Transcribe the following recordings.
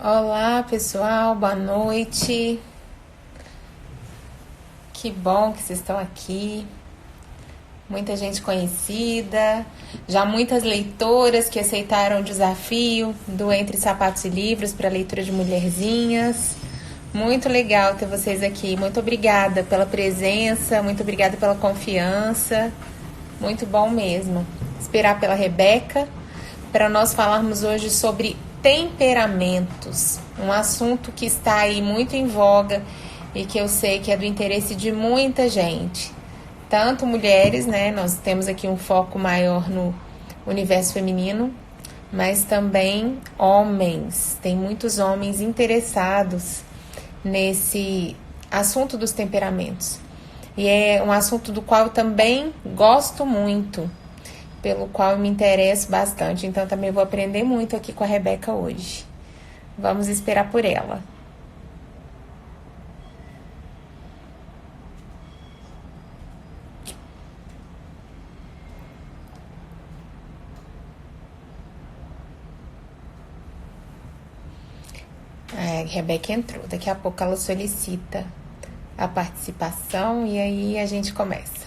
Olá, pessoal, boa noite. Que bom que vocês estão aqui. Muita gente conhecida, já muitas leitoras que aceitaram o desafio do Entre Sapatos e Livros para leitura de mulherzinhas. Muito legal ter vocês aqui. Muito obrigada pela presença, muito obrigada pela confiança. Muito bom mesmo. Esperar pela Rebeca para nós falarmos hoje sobre temperamentos, um assunto que está aí muito em voga e que eu sei que é do interesse de muita gente. Tanto mulheres, né? Nós temos aqui um foco maior no universo feminino, mas também homens. Tem muitos homens interessados nesse assunto dos temperamentos. E é um assunto do qual eu também gosto muito, pelo qual eu me interesso bastante. Então também vou aprender muito aqui com a Rebeca hoje. Vamos esperar por ela. A Rebeca entrou. Daqui a pouco ela solicita a participação e aí a gente começa.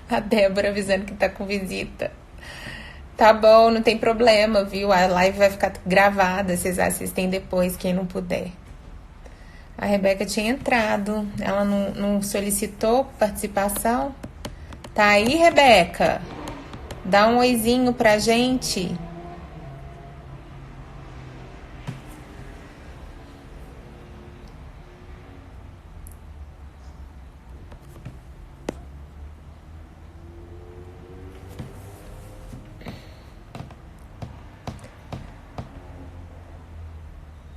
A Débora avisando que tá com visita. Tá bom, não tem problema, viu? A live vai ficar gravada, vocês assistem depois, quem não puder. A Rebeca tinha entrado, ela não solicitou participação. Tá aí, Rebeca? Dá um oizinho pra gente.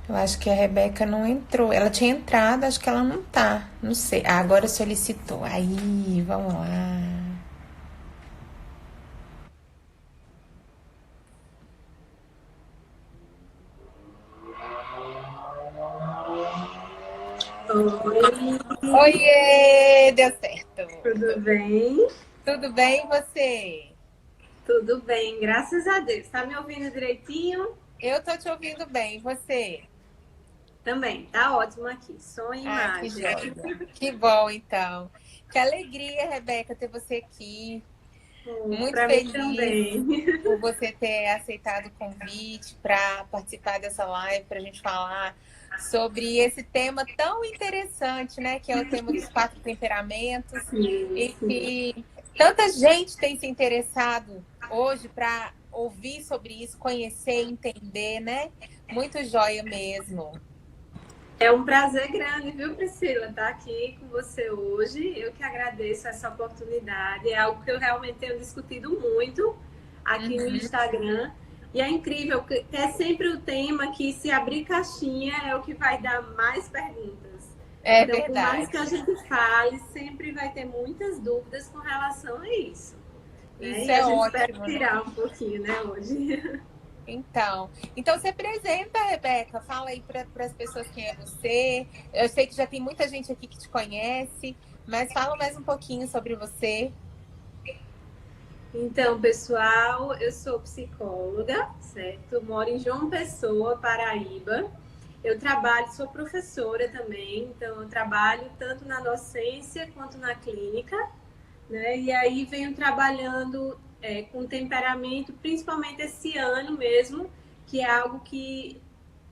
Eu acho que a Rebeca não entrou. Ela tinha entrado, acho que ela não tá. Não sei. Ah, agora solicitou. Aí, vamos lá. Oi, Oiê, deu certo. tudo bem? Tudo bem e você? Tudo bem, graças a Deus. Tá me ouvindo direitinho? Eu tô te ouvindo bem, e você? Também, tá ótimo aqui. Som e Ah, que imagem. joia. Que bom, então. Que alegria, Rebeca, ter você aqui. Muito Para mim feliz também. por você ter aceitado o convite para participar dessa live, para a gente falar sobre esse tema tão interessante, né? Que é o tema dos quatro temperamentos, Sim, e sim. que tanta gente tem se interessado hoje para ouvir sobre isso, conhecer, entender, né? Muito joia mesmo. É um prazer grande, viu, Priscila, estar aqui com você hoje. Eu que agradeço essa oportunidade. É algo que eu realmente tenho discutido muito aqui no Uhum. Instagram. E é incrível, que é sempre o tema que, se abrir caixinha, é o que vai dar mais perguntas. É Então, por mais que a verdade. gente fale, sempre vai ter muitas dúvidas com relação a isso. Né? Isso E a é gente espera ótimo, né? tirar um pouquinho, né, hoje. Então se apresenta, Rebeca. Fala aí para as pessoas quem é você. Eu sei que já tem muita gente aqui que te conhece, mas fala mais um pouquinho sobre você. Então, pessoal, eu sou psicóloga, certo? Moro em João Pessoa, Paraíba. Eu trabalho, sou professora também, então eu trabalho tanto na docência quanto na clínica, né? E aí venho trabalhando com temperamento, principalmente esse ano mesmo, que é algo que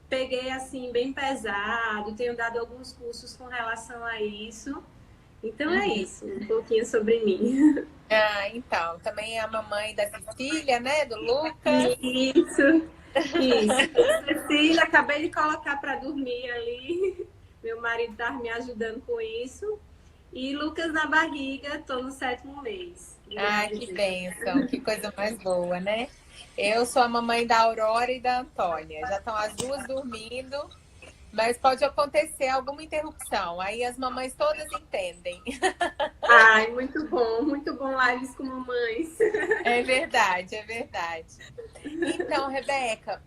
peguei assim bem pesado, tenho dado alguns cursos com relação a isso. Então é Uhum. isso, um pouquinho sobre mim. Ah, então, também é a mamãe da Cecília, né? Do Lucas. Isso, isso. Cecília, acabei de colocar para dormir ali. Meu marido está me ajudando com isso. E Lucas na barriga, estou no 7º mês de Ah, que gravidez. bênção, que coisa mais boa, né? Eu sou a mamãe da Aurora e da Antônia. Já estão as duas dormindo. Mas pode acontecer alguma interrupção. Aí as mamães todas entendem. Ai, muito bom lives com mamães. É verdade, é verdade. Então, Rebeca,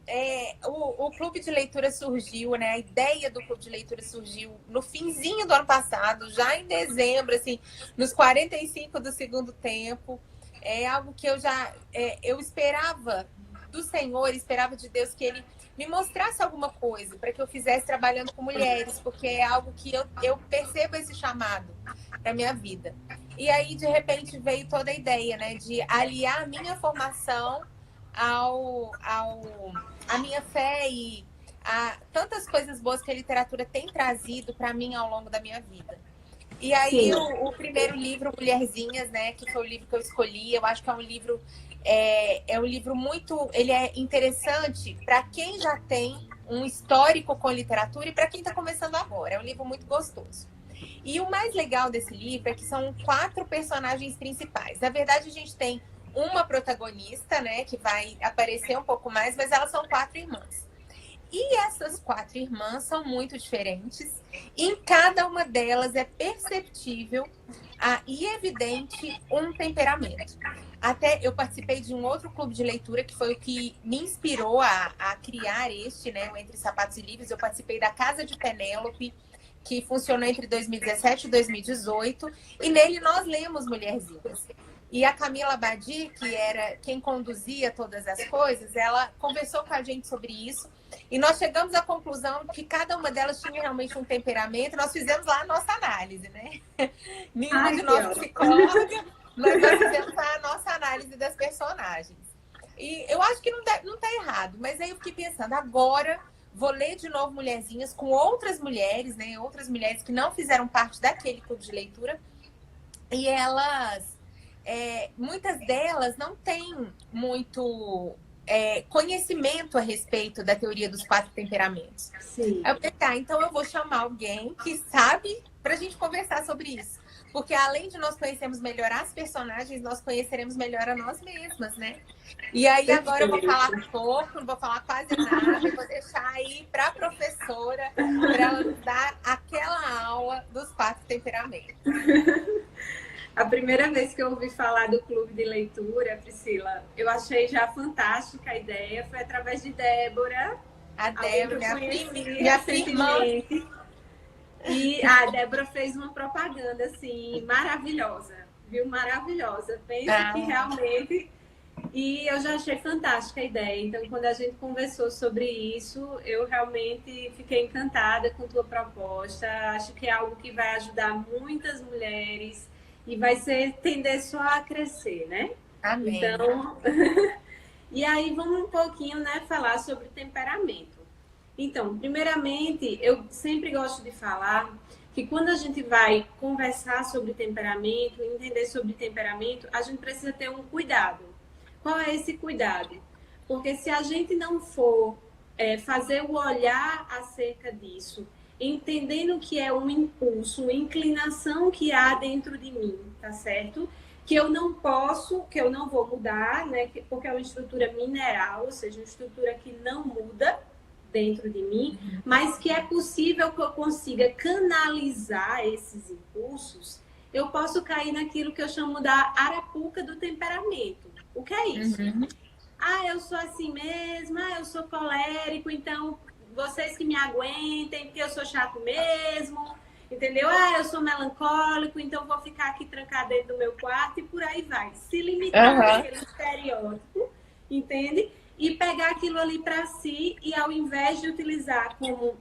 o clube de leitura surgiu, né? A ideia do clube de leitura surgiu no finzinho do ano passado, já em dezembro, assim, nos 45 do segundo tempo. É algo que eu esperava do Senhor, esperava de Deus que Ele me mostrasse alguma coisa para que eu fizesse trabalhando com mulheres, porque é algo que eu percebo esse chamado para minha vida. E aí, de repente, veio toda a ideia, né, de aliar a minha formação a minha fé e a tantas coisas boas que a literatura tem trazido para mim ao longo da minha vida. E aí Sim, o primeiro livro, Mulherzinhas, né, que foi o livro que eu escolhi, eu acho que é um livro muito, ele é interessante para quem já tem um histórico com literatura e para quem está começando agora. É um livro muito gostoso. E o mais legal desse livro é que são 4 personagens principais. Na verdade, a gente tem uma protagonista, né, que vai aparecer um pouco mais, mas elas são 4 irmãs. E essas 4 irmãs são muito diferentes. E em cada uma delas é perceptível e evidente um temperamento. Até eu participei de um outro clube de leitura que foi o que me inspirou a criar né, o Entre Sapatos e Livros. Eu participei da Casa de Penélope, que funcionou entre 2017 e 2018, e nele nós lemos Mulherzinhas. E a Camila Badi, que era quem conduzia todas as coisas, ela conversou com a gente sobre isso, e nós chegamos à conclusão que cada uma delas tinha realmente um temperamento. Nós fizemos lá a nossa análise, né? Nenhuma de nós psicóloga, mas nós fizemos a nossa análise das personagens. E eu acho que não tá errado, mas aí eu fiquei pensando, agora vou ler de novo Mulherzinhas com outras mulheres, né? Outras mulheres que não fizeram parte daquele clube de leitura. E muitas delas não têm muito conhecimento a respeito da teoria dos 4 temperamentos. sim. Aí eu pensei, então eu vou chamar alguém que sabe para a gente conversar sobre isso. Porque além de nós conhecermos melhor as personagens, nós conheceremos melhor a nós mesmas, né? E aí agora eu vou falar pouco, não vou falar quase nada, eu vou deixar aí para a professora para ela nos dar aquela aula dos 4 temperamentos. A primeira vez que eu ouvi falar do clube de leitura, Priscila, eu achei já fantástica a ideia. Foi através de Débora. A Débora, minha irmã. E a Débora fez uma propaganda, assim, maravilhosa. Viu? Maravilhosa. Pensa que realmente... E eu já achei fantástica a ideia. Então, quando a gente conversou sobre isso, eu realmente fiquei encantada com tua proposta. Acho que é algo que vai ajudar muitas mulheres e vai tender só a crescer, né? Amém. Então, e aí vamos um pouquinho, né, falar sobre temperamento. Então, primeiramente, eu sempre gosto de falar que quando a gente vai conversar sobre temperamento, entender sobre temperamento, a gente precisa ter um cuidado. Qual é esse cuidado? Porque se a gente não for fazer o olhar acerca disso, entendendo que é um impulso, uma inclinação que há dentro de mim, tá certo? Que eu não posso, que eu não vou mudar, né? Porque é uma estrutura mineral, ou seja, uma estrutura que não muda dentro de mim, mas que é possível que eu consiga canalizar esses impulsos. Eu posso cair naquilo que eu chamo da arapuca do temperamento. O que é isso? Eu sou assim mesmo, eu sou colérico, então vocês que me aguentem, porque eu sou chato mesmo, entendeu? Eu sou melancólico, então vou ficar aqui trancado dentro do meu quarto e por aí vai. Se limitar naquele estereótipo, entende? E pegar aquilo ali para si e ao invés de utilizar como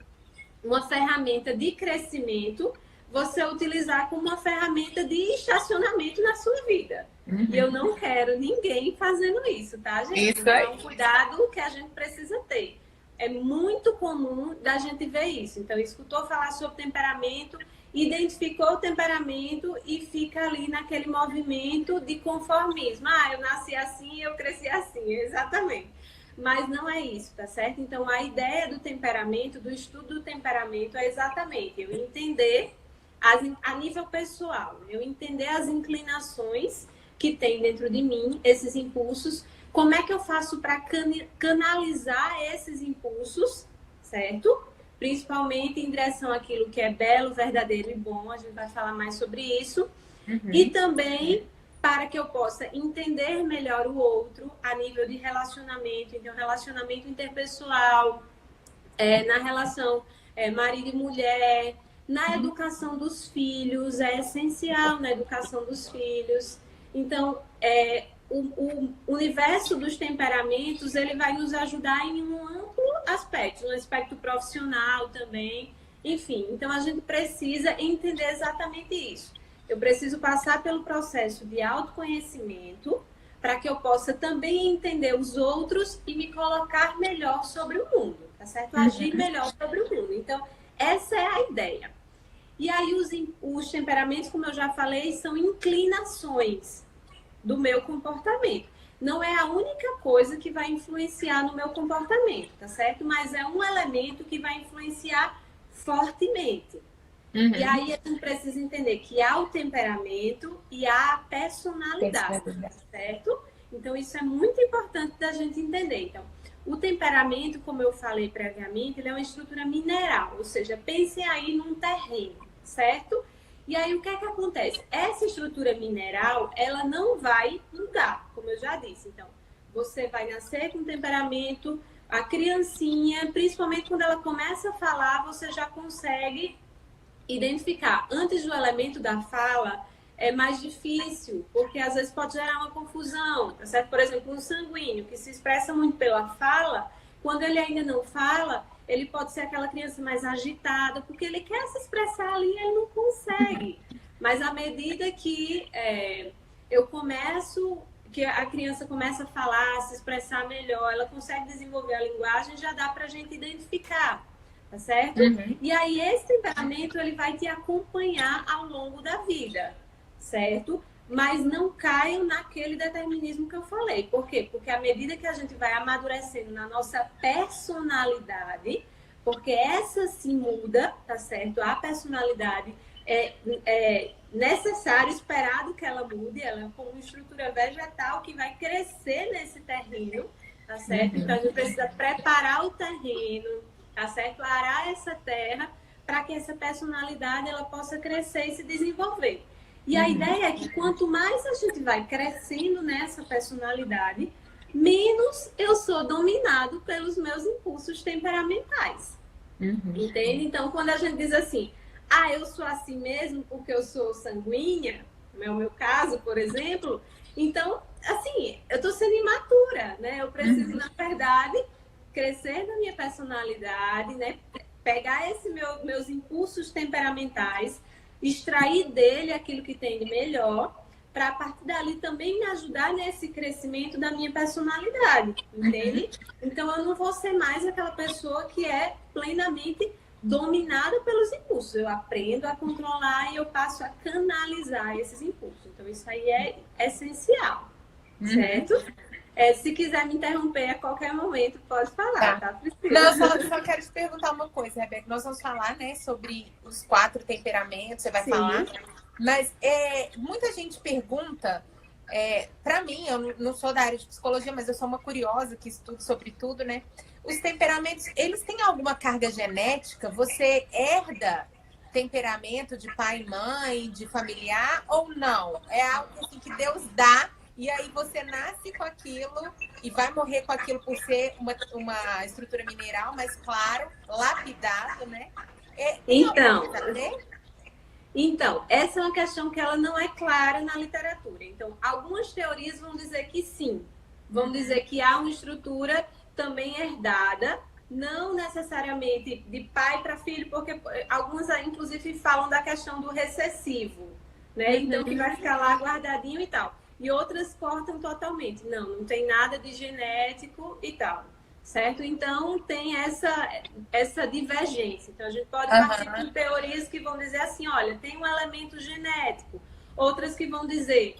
uma ferramenta de crescimento, você utilizar como uma ferramenta de estacionamento na sua vida. E eu não quero ninguém fazendo isso, tá, gente? Isso aí. Então, cuidado que a gente precisa ter. É muito comum da gente ver isso. Então, escutou falar sobre temperamento, identificou o temperamento e fica ali naquele movimento de conformismo. Eu nasci assim, eu cresci assim. Exatamente. Mas não é isso, tá certo? Então, a ideia do temperamento, do estudo do temperamento, é exatamente eu entender a nível pessoal, eu entender as inclinações que tem dentro de mim, esses impulsos, como é que eu faço para canalizar esses impulsos, certo? principalmente em direção àquilo que é belo, verdadeiro e bom. A gente vai falar mais sobre isso. Uhum. E também para que eu possa entender melhor o outro a nível de relacionamento, então relacionamento interpessoal, na relação marido e mulher, na educação dos filhos, é essencial na educação dos filhos. Então, o universo dos temperamentos, ele vai nos ajudar em um amplo aspecto, no aspecto profissional também, enfim. Então, a gente precisa entender exatamente isso. Eu preciso passar pelo processo de autoconhecimento para que eu possa também entender os outros e me colocar melhor sobre o mundo, tá certo? Agir melhor sobre o mundo. Então, essa é a ideia. E aí, os temperamentos, como eu já falei, são inclinações do meu comportamento. Não é a única coisa que vai influenciar no meu comportamento, tá certo? Mas é um elemento que vai influenciar fortemente. E aí a gente precisa entender que há o temperamento e há a personalidade, certo? Então isso é muito importante da gente entender. Então, o temperamento, como eu falei previamente, ele é uma estrutura mineral, ou seja, pensem aí num terreno, certo? E aí o que é que acontece? Essa estrutura mineral, ela não vai mudar, como eu já disse. Então, você vai nascer com temperamento, a criancinha, principalmente quando ela começa a falar, você já consegue identificar. Antes do elemento da fala, é mais difícil, porque às vezes pode gerar uma confusão, tá certo? Por exemplo, um sanguíneo que se expressa muito pela fala, quando ele ainda não fala, ele pode ser aquela criança mais agitada, porque ele quer se expressar ali e ele não consegue. Mas à medida que que a criança começa a falar, a se expressar melhor, ela consegue desenvolver a linguagem, já dá pra gente identificar. Tá certo? E aí esse temperamento ele vai te acompanhar ao longo da vida, certo? Mas não caiam naquele determinismo que eu falei. Por quê? Porque à medida que a gente vai amadurecendo na nossa personalidade, porque essa se muda, tá certo? A personalidade é necessário, esperado que ela mude, ela é como uma estrutura vegetal que vai crescer nesse terreno, tá certo? Então a gente precisa preparar o terreno, tá certo? Arar essa terra para que essa personalidade ela possa crescer e se desenvolver. E a ideia é que quanto mais a gente vai crescendo nessa personalidade, menos eu sou dominado pelos meus impulsos temperamentais. Entende? Então, quando a gente diz assim, eu sou assim mesmo porque eu sou sanguínea, como é o meu caso, por exemplo, então, assim, eu estou sendo imatura, né? Eu preciso, na verdade, crescer na minha personalidade, né? Pegar esses meus impulsos temperamentais, extrair dele aquilo que tem de melhor, para a partir dali também me ajudar nesse crescimento da minha personalidade, entende? Então eu não vou ser mais aquela pessoa que é plenamente dominada pelos impulsos. Eu aprendo a controlar e eu passo a canalizar esses impulsos. Então isso aí é essencial, certo? Se quiser me interromper a qualquer momento, pode falar, tá, Priscila? Não, só quero te perguntar uma coisa, Rebeca. Nós vamos falar, né, sobre os 4 temperamentos, você vai falar. Mas muita gente pergunta, para mim, eu não sou da área de psicologia, mas eu sou uma curiosa que estudo sobre tudo, né? Os temperamentos, eles têm alguma carga genética? Você herda temperamento de pai e mãe, de familiar, ou não? É algo assim, que Deus dá. E aí você nasce com aquilo e vai morrer com aquilo por ser uma estrutura mineral, mas claro, lapidado, né? Então, essa é uma questão que ela não é clara na literatura. Então, algumas teorias vão dizer que sim. Vão dizer que há uma estrutura também herdada, não necessariamente de pai para filho, porque algumas, inclusive, falam da questão do recessivo, né? Então, que vai ficar lá guardadinho e tal. E outras cortam totalmente. Não tem nada de genético e tal, certo? Então, tem essa divergência. Então, a gente pode partir com teorias que vão dizer assim, olha, tem um elemento genético. Outras que vão dizer,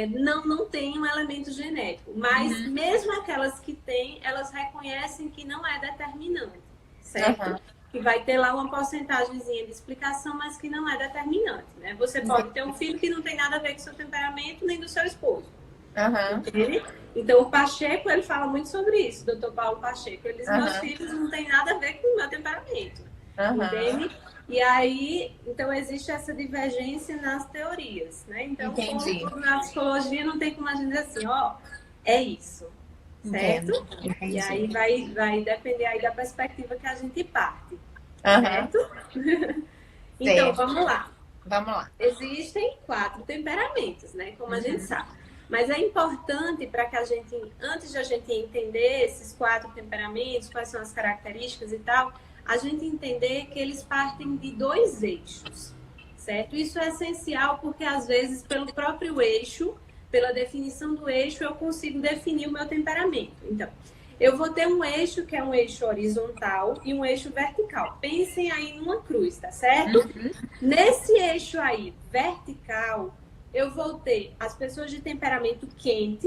não tem um elemento genético. Mas, mesmo aquelas que têm, elas reconhecem que não é determinante, certo? Que vai ter lá uma porcentagemzinha de explicação, mas que não é determinante, né? Você pode ter um filho que não tem nada a ver com o seu temperamento, nem do seu esposo. Entende? Então, o Pacheco, ele fala muito sobre isso, Dr. Paulo Pacheco. Ele diz, meus filhos não têm nada a ver com o meu temperamento. Aham. entende? E aí, então existe essa divergência nas teorias, né? Então, Entendi. como na psicologia não tem como a gente dizer assim, ó, é isso, certo? Entendo. E Entendi. aí vai depender aí da perspectiva que a gente parte, Aham. certo? Então, Certo. vamos lá. Vamos lá. Existem 4 temperamentos, né? Como a gente Uhum. sabe. Mas é importante para que a gente, antes de a gente entender esses 4 temperamentos, quais são as características e tal, a gente entender que eles partem de 2 eixos, certo? Isso é essencial porque, às vezes, pelo próprio eixo, pela definição do eixo, eu consigo definir o meu temperamento. Então, eu vou ter um eixo que é um eixo horizontal e um eixo vertical. Pensem aí numa cruz, tá certo? Uhum. Nesse eixo aí, vertical, eu vou ter as pessoas de temperamento quente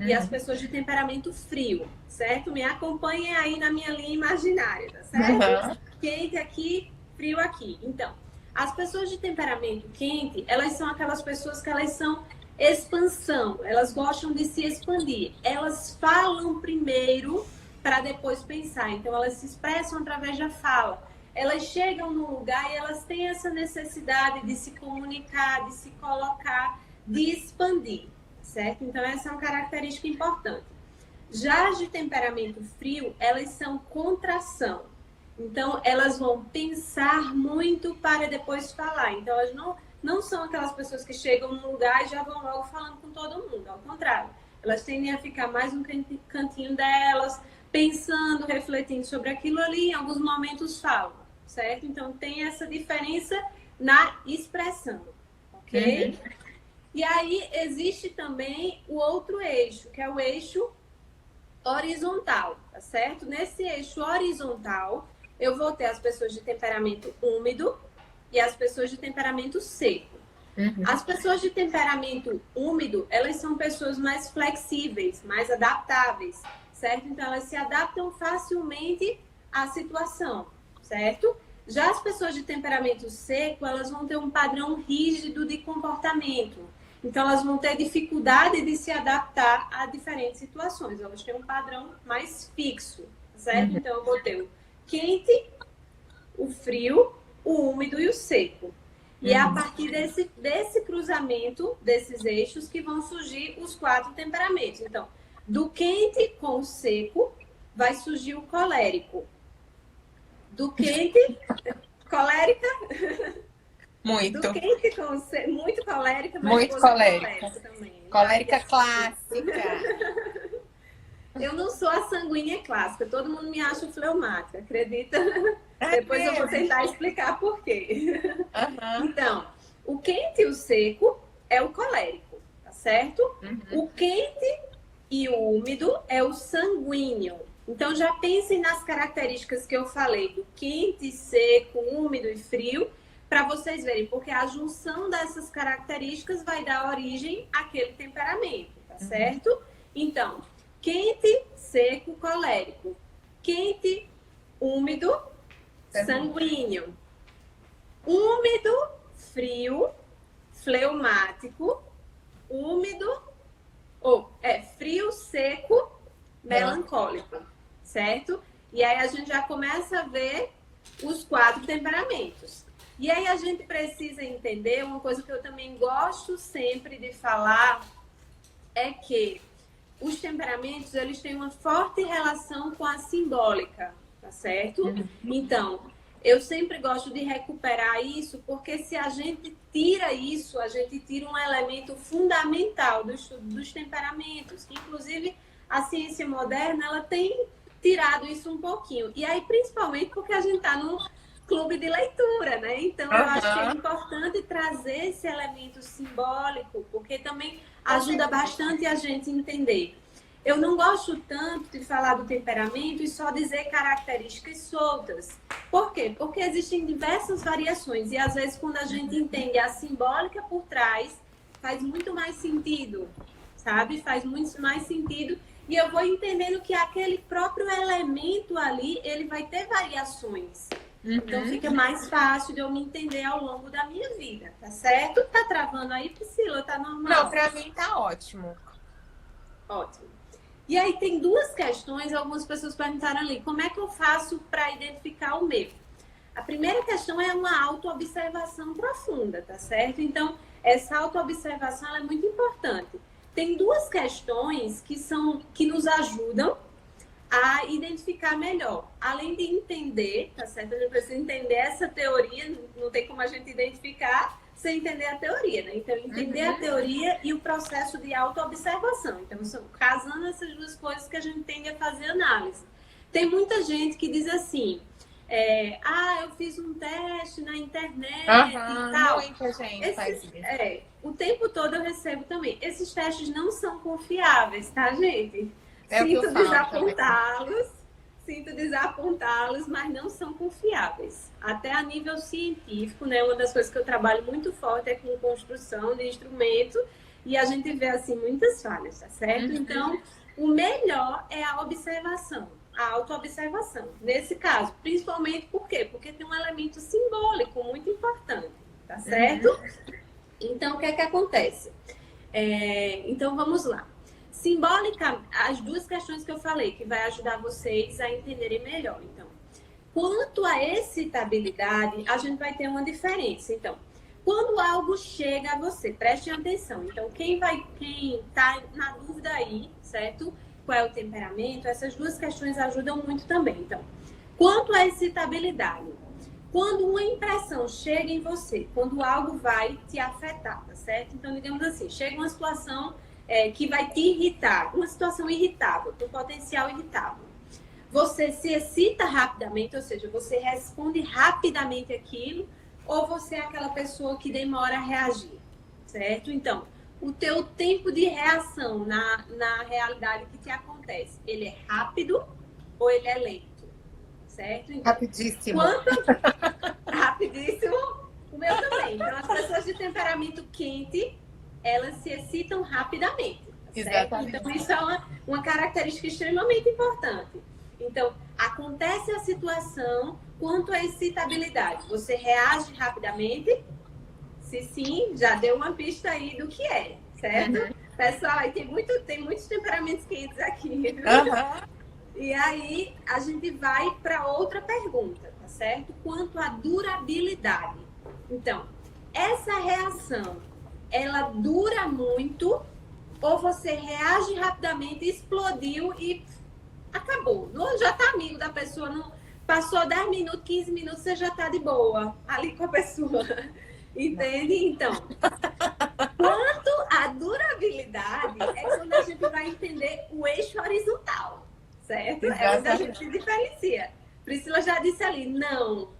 e as Uhum. pessoas de temperamento frio, certo? Me acompanhem aí na minha linha imaginária, tá certo? Uhum. Quente aqui, frio aqui. Então, as pessoas de temperamento quente, elas são aquelas pessoas que elas são expansão, elas gostam de se expandir. Elas falam primeiro para depois pensar. Então, elas se expressam através da fala. Elas chegam num lugar e elas têm essa necessidade de se comunicar, de se colocar, de expandir, certo? Então, essa é uma característica importante. Já as de temperamento frio, elas são contração. Então, elas vão pensar muito para depois falar. Então, elas não são aquelas pessoas que chegam num lugar e já vão logo falando com todo mundo. Ao contrário, elas tendem a ficar mais no cantinho delas, pensando, refletindo sobre aquilo ali. Em alguns momentos falam, certo? Então, tem essa diferença na expressão, ok? Uhum. E aí, existe também o outro eixo, que é o eixo horizontal, tá certo? Nesse eixo horizontal, eu vou ter as pessoas de temperamento úmido e as pessoas de temperamento seco. Uhum. As pessoas de temperamento úmido, elas são pessoas mais flexíveis, mais adaptáveis, certo? Então, elas se adaptam facilmente à situação, certo? Já as pessoas de temperamento seco, elas vão ter um padrão rígido de comportamento. Então, elas vão ter dificuldade de se adaptar a diferentes situações. Elas têm um padrão mais fixo, certo? Uhum. Então, eu vou ter o quente, o frio, o úmido e o seco. E é a partir desse cruzamento, desses eixos, que vão surgir os 4 temperamentos. Então, do quente com o seco, vai surgir o colérico. Do quente, colérica. Muito. Do quente com o seco, muito colérica, mas Muito esposa colérica. colérica também. Colérica clássica. Eu não sou a sanguínea clássica, todo mundo me acha fleumática, acredita? É Depois eu vou mesmo? tentar explicar por quê. Aham. Então, o quente e o seco é o colérico, tá certo? Uhum. O quente e o úmido é o sanguíneo. Então, já pensem nas características que eu falei, do quente, seco, úmido e frio, para vocês verem, porque a junção dessas características vai dar origem àquele temperamento, tá certo? Então, quente, seco, colérico. Quente, úmido, sanguíneo. Úmido, frio, fleumático. Úmido, frio, seco, melancólico, certo? E aí a gente já começa a ver os 4 temperamentos. E aí a gente precisa entender uma coisa que eu também gosto sempre de falar, é que os temperamentos, eles têm uma forte relação com a simbólica, tá certo? Então, eu sempre gosto de recuperar isso, porque se a gente tira isso, a gente tira um elemento fundamental do estudo dos temperamentos, que inclusive a ciência moderna, ela tem tirado isso um pouquinho. E aí, principalmente porque a gente está num clube de leitura, né? Então, eu acho que é importante trazer esse elemento simbólico, porque também ajuda bastante a gente entender. Eu não gosto tanto de falar do temperamento e só dizer características soltas. Por quê? Porque existem diversas variações e às vezes quando a gente entende a simbólica por trás, faz muito mais sentido, sabe? Faz muito mais sentido e eu vou entendendo que aquele próprio elemento ali, ele vai ter variações. Então fica mais fácil de eu me entender ao longo da minha vida, tá certo? Tá travando aí, Priscila? Tá normal? Não, pra mim tá ótimo. Ótimo. E aí tem 2 questões, algumas pessoas perguntaram ali, como é que eu faço para identificar o meu? A primeira questão é uma autoobservação profunda, tá certo? Então, essa autoobservação ela é muito importante. Tem duas questões que nos ajudam a identificar melhor. Além de entender, tá certo? A gente precisa entender essa teoria, não tem como a gente identificar sem entender a teoria, né? Então, entender a teoria e o processo de autoobservação. Então, casando essas duas coisas que a gente tende a fazer análise. Tem muita gente que diz assim, eu fiz um teste na internet e tal. Muita gente faz isso. O tempo todo eu recebo também. Esses testes não são confiáveis, tá, gente? Sinto desapontá-los, mas não são confiáveis. Até a nível científico, né? Uma das coisas que eu trabalho muito forte é com construção de instrumento e a gente vê, assim, muitas falhas, tá certo? Então, o melhor é a observação, a autoobservação. Nesse caso, principalmente por quê? Porque tem um elemento simbólico muito importante, tá certo? Então, o que é que acontece? Então, vamos lá. Simbólica, as duas questões que eu falei, que vai ajudar vocês a entenderem melhor. Então, quanto à excitabilidade, a gente vai ter uma diferença. Então, quando algo chega a você, preste atenção. Então, quem tá na dúvida aí, certo? Qual é o temperamento? Essas duas questões ajudam muito também. Então, quanto à excitabilidade, quando uma impressão chega em você, quando algo vai te afetar, tá certo? Então, digamos assim, chega uma situação que vai te irritar, uma situação irritável, com potencial irritável. Você se excita rapidamente, ou seja, você responde rapidamente aquilo, ou você é aquela pessoa que demora a reagir, certo? Então, o teu tempo de reação na realidade que te acontece, ele é rápido ou ele é lento, certo? Então, rapidíssimo. Rapidíssimo, o meu também. Então, as pessoas de temperamento quente, elas se excitam rapidamente. Exatamente. Então, isso é uma característica extremamente importante. Então, acontece a situação, quanto à excitabilidade, você reage rapidamente? Se sim, já deu uma pista aí do que é, certo? Pessoal, aí tem muitos temperamentos quentes aqui, viu? E aí, a gente vai para outra pergunta, tá certo? Quanto à durabilidade. Então, essa reação, ela dura muito ou você reage rapidamente, explodiu e acabou. Já tá amigo da pessoa, não passou 10 minutos, 15 minutos, você já tá de boa ali com a pessoa. Entende? Então, quanto à durabilidade, é quando a gente vai entender o eixo horizontal, certo? Exatamente. É onde a gente se diferencia. Priscila já disse ali, não.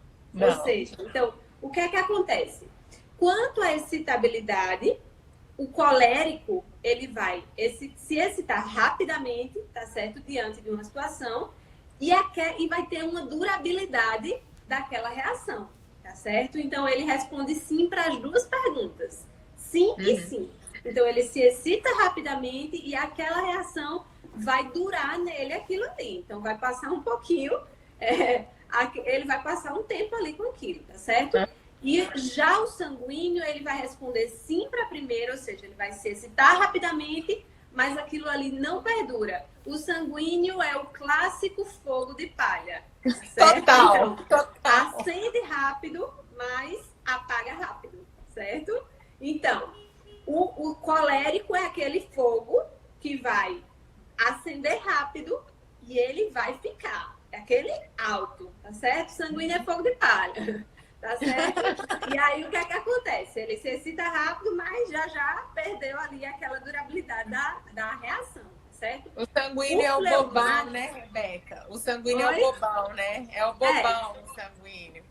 Ou seja, então, o que é que acontece? Quanto à excitabilidade, o colérico, ele vai se excitar rapidamente, tá certo? Diante de uma situação e vai ter uma durabilidade daquela reação, tá certo? Então, ele responde sim para as duas perguntas. Sim e sim. Então, ele se excita rapidamente e aquela reação vai durar nele aquilo ali. Então, vai passar um pouquinho, ele vai passar um tempo ali com aquilo, tá certo? E já o sanguíneo, ele vai responder sim para a primeira, ou seja, ele vai se excitar rapidamente, mas aquilo ali não perdura. O sanguíneo é o clássico fogo de palha, certo? Total. Acende rápido, mas apaga rápido, certo? Então, o colérico é aquele fogo que vai acender rápido e ele vai ficar. É aquele alto, tá certo? O sanguíneo é fogo de palha. Tá certo? E aí, o que é que acontece? Ele se excita rápido, mas já perdeu ali aquela durabilidade da reação, certo? O sanguíneo é o bobão, né, Rebeca? O sanguíneo é o bobão, né? É o bobão, o sanguíneo.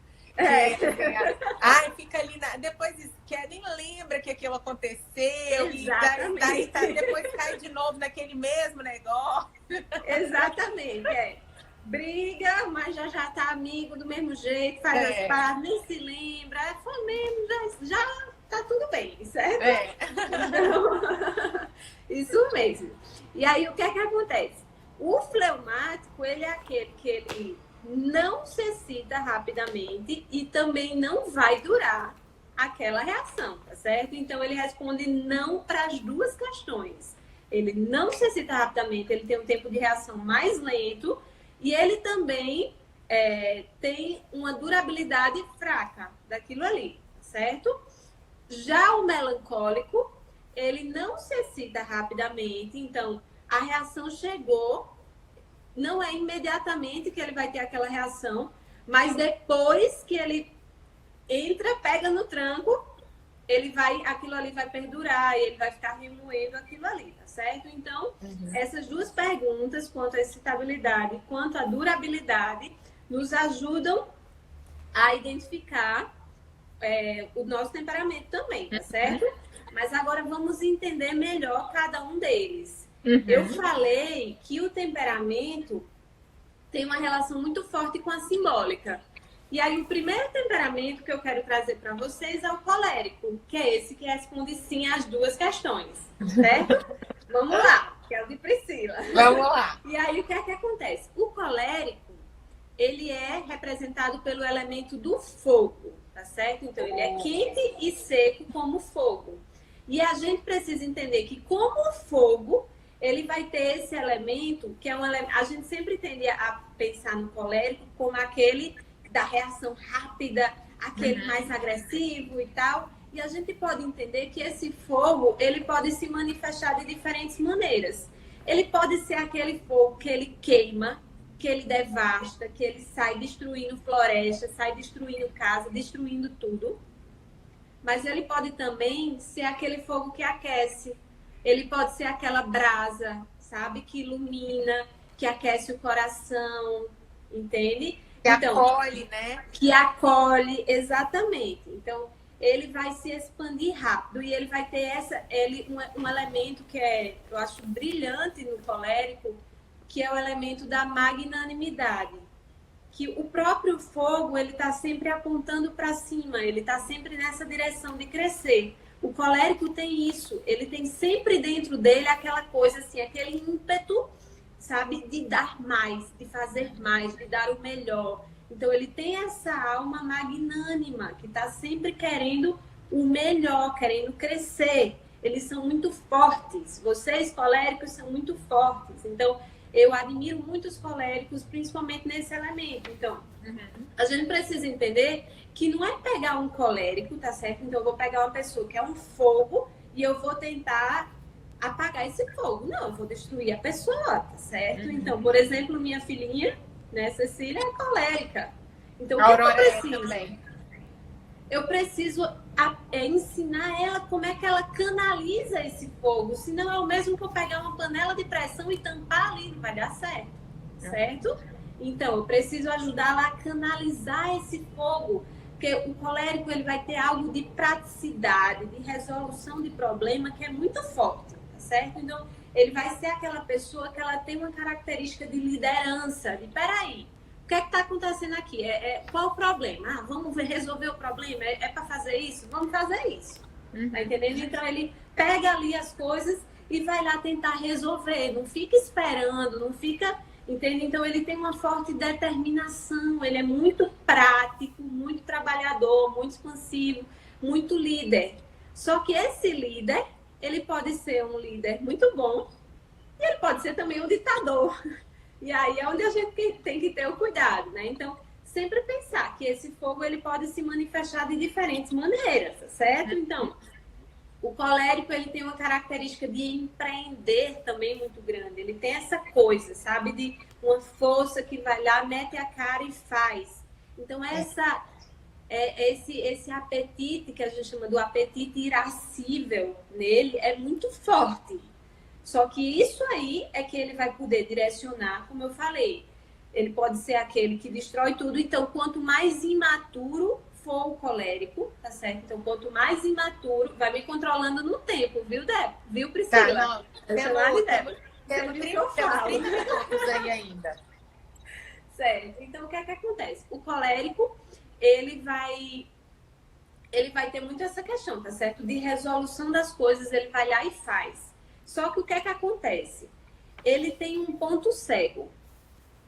Ai, fica ali, depois nem lembra que aquilo aconteceu. Exatamente. E depois cai de novo naquele mesmo negócio. Exatamente, briga, mas já tá amigo do mesmo jeito, faz as pazes, nem se lembra, foi mesmo, já tá tudo bem, certo? Então, isso mesmo. E aí, o que é que acontece? O fleumático, ele é aquele que ele não se excita rapidamente e também não vai durar aquela reação, tá certo? Então, ele responde não para as duas questões. Ele não se excita rapidamente, ele tem um tempo de reação mais lento. E ele também tem uma durabilidade fraca daquilo ali, certo? Já o melancólico, ele não se excita rapidamente, então a reação chegou, não é imediatamente que ele vai ter aquela reação, mas depois que ele entra, pega no tranco, aquilo ali vai perdurar, e ele vai ficar remoendo aquilo ali, tá certo? Então, essas duas perguntas, quanto à excitabilidade, quanto à durabilidade, nos ajudam a identificar o nosso temperamento também, tá certo? Mas agora vamos entender melhor cada um deles. Eu falei que o temperamento tem uma relação muito forte com a simbólica. E aí, o primeiro temperamento que eu quero trazer para vocês é o colérico, que é esse que responde sim às duas questões, certo? Vamos lá, que é o de Priscila. Vamos lá. E aí, o que é que acontece? O colérico, ele é representado pelo elemento do fogo, tá certo? Então, ele é quente e seco como fogo. E a gente precisa entender que, como o fogo, ele vai ter esse elemento, que é um elemento... A gente sempre tende a pensar no colérico como aquele da reação rápida, aquele mais agressivo e tal. E a gente pode entender que esse fogo, ele pode se manifestar de diferentes maneiras. Ele pode ser aquele fogo que ele queima, que ele devasta, que ele sai destruindo floresta, sai destruindo casa, destruindo tudo. Mas ele pode também ser aquele fogo que aquece. Ele pode ser aquela brasa, sabe? Que ilumina, que aquece o coração, entende? Que acolhe, né? Que acolhe, exatamente. Então, ele vai se expandir rápido e ele vai ter um elemento que eu acho brilhante no colérico, que é o elemento da magnanimidade. Que o próprio fogo, ele está sempre apontando para cima, ele está sempre nessa direção de crescer. O colérico tem isso, ele tem sempre dentro dele aquela coisa assim, aquele ímpeto, sabe, de dar mais, de fazer mais, de dar o melhor. Então, ele tem essa alma magnânima, que está sempre querendo o melhor, querendo crescer. Eles são muito fortes. Vocês, coléricos, são muito fortes. Então, eu admiro muito os coléricos, principalmente nesse elemento. Então, a gente precisa entender que não é pegar um colérico, tá certo? Então, eu vou pegar uma pessoa que é um fogo e eu vou tentar apagar esse fogo. Não, eu vou destruir a pessoa, tá certo? Então, por exemplo, minha filhinha, né, Cecília, é colérica. Então, o que eu preciso? Eu preciso ensinar ela como é que ela canaliza esse fogo. Senão é o mesmo que eu pegar uma panela de pressão e tampar ali, não vai dar certo. Certo? Então, eu preciso ajudá-la a canalizar esse fogo. Porque o colérico, ele vai ter algo de praticidade, de resolução de problema que é muito forte, tá certo? Então, ele vai ser aquela pessoa que ela tem uma característica de liderança, de peraí, o que é que está acontecendo aqui? Qual o problema? Vamos resolver o problema? É para fazer isso? Vamos fazer isso. Tá entendendo? Então, ele pega ali as coisas e vai lá tentar resolver. Não fica esperando, não fica... Entende? Então, ele tem uma forte determinação. Ele é muito prático, muito trabalhador, muito expansivo, muito líder. Só que esse líder, ele pode ser um líder muito bom e ele pode ser também um ditador. E aí é onde a gente tem que ter o cuidado, né? Então, sempre pensar que esse fogo, ele pode se manifestar de diferentes maneiras, tá certo? Então, o colérico, ele tem uma característica de empreender também muito grande. Ele tem essa coisa, sabe? De uma força que vai lá, mete a cara e faz. Então, esse apetite, que a gente chama do apetite irascível nele, é muito forte. Só que isso aí é que ele vai poder direcionar, como eu falei. Ele pode ser aquele que destrói tudo. Então, quanto mais imaturo for o colérico, tá certo? Então, quanto mais imaturo, vai me controlando no tempo, viu, Débora? Viu, Priscila? Tá, não. Temos 30 minutos aí ainda. Certo. Então, o que é que acontece? O colérico, ele vai ter muito essa questão, tá certo? De resolução das coisas, ele vai lá e faz. Só que o que é que acontece? Ele tem um ponto cego.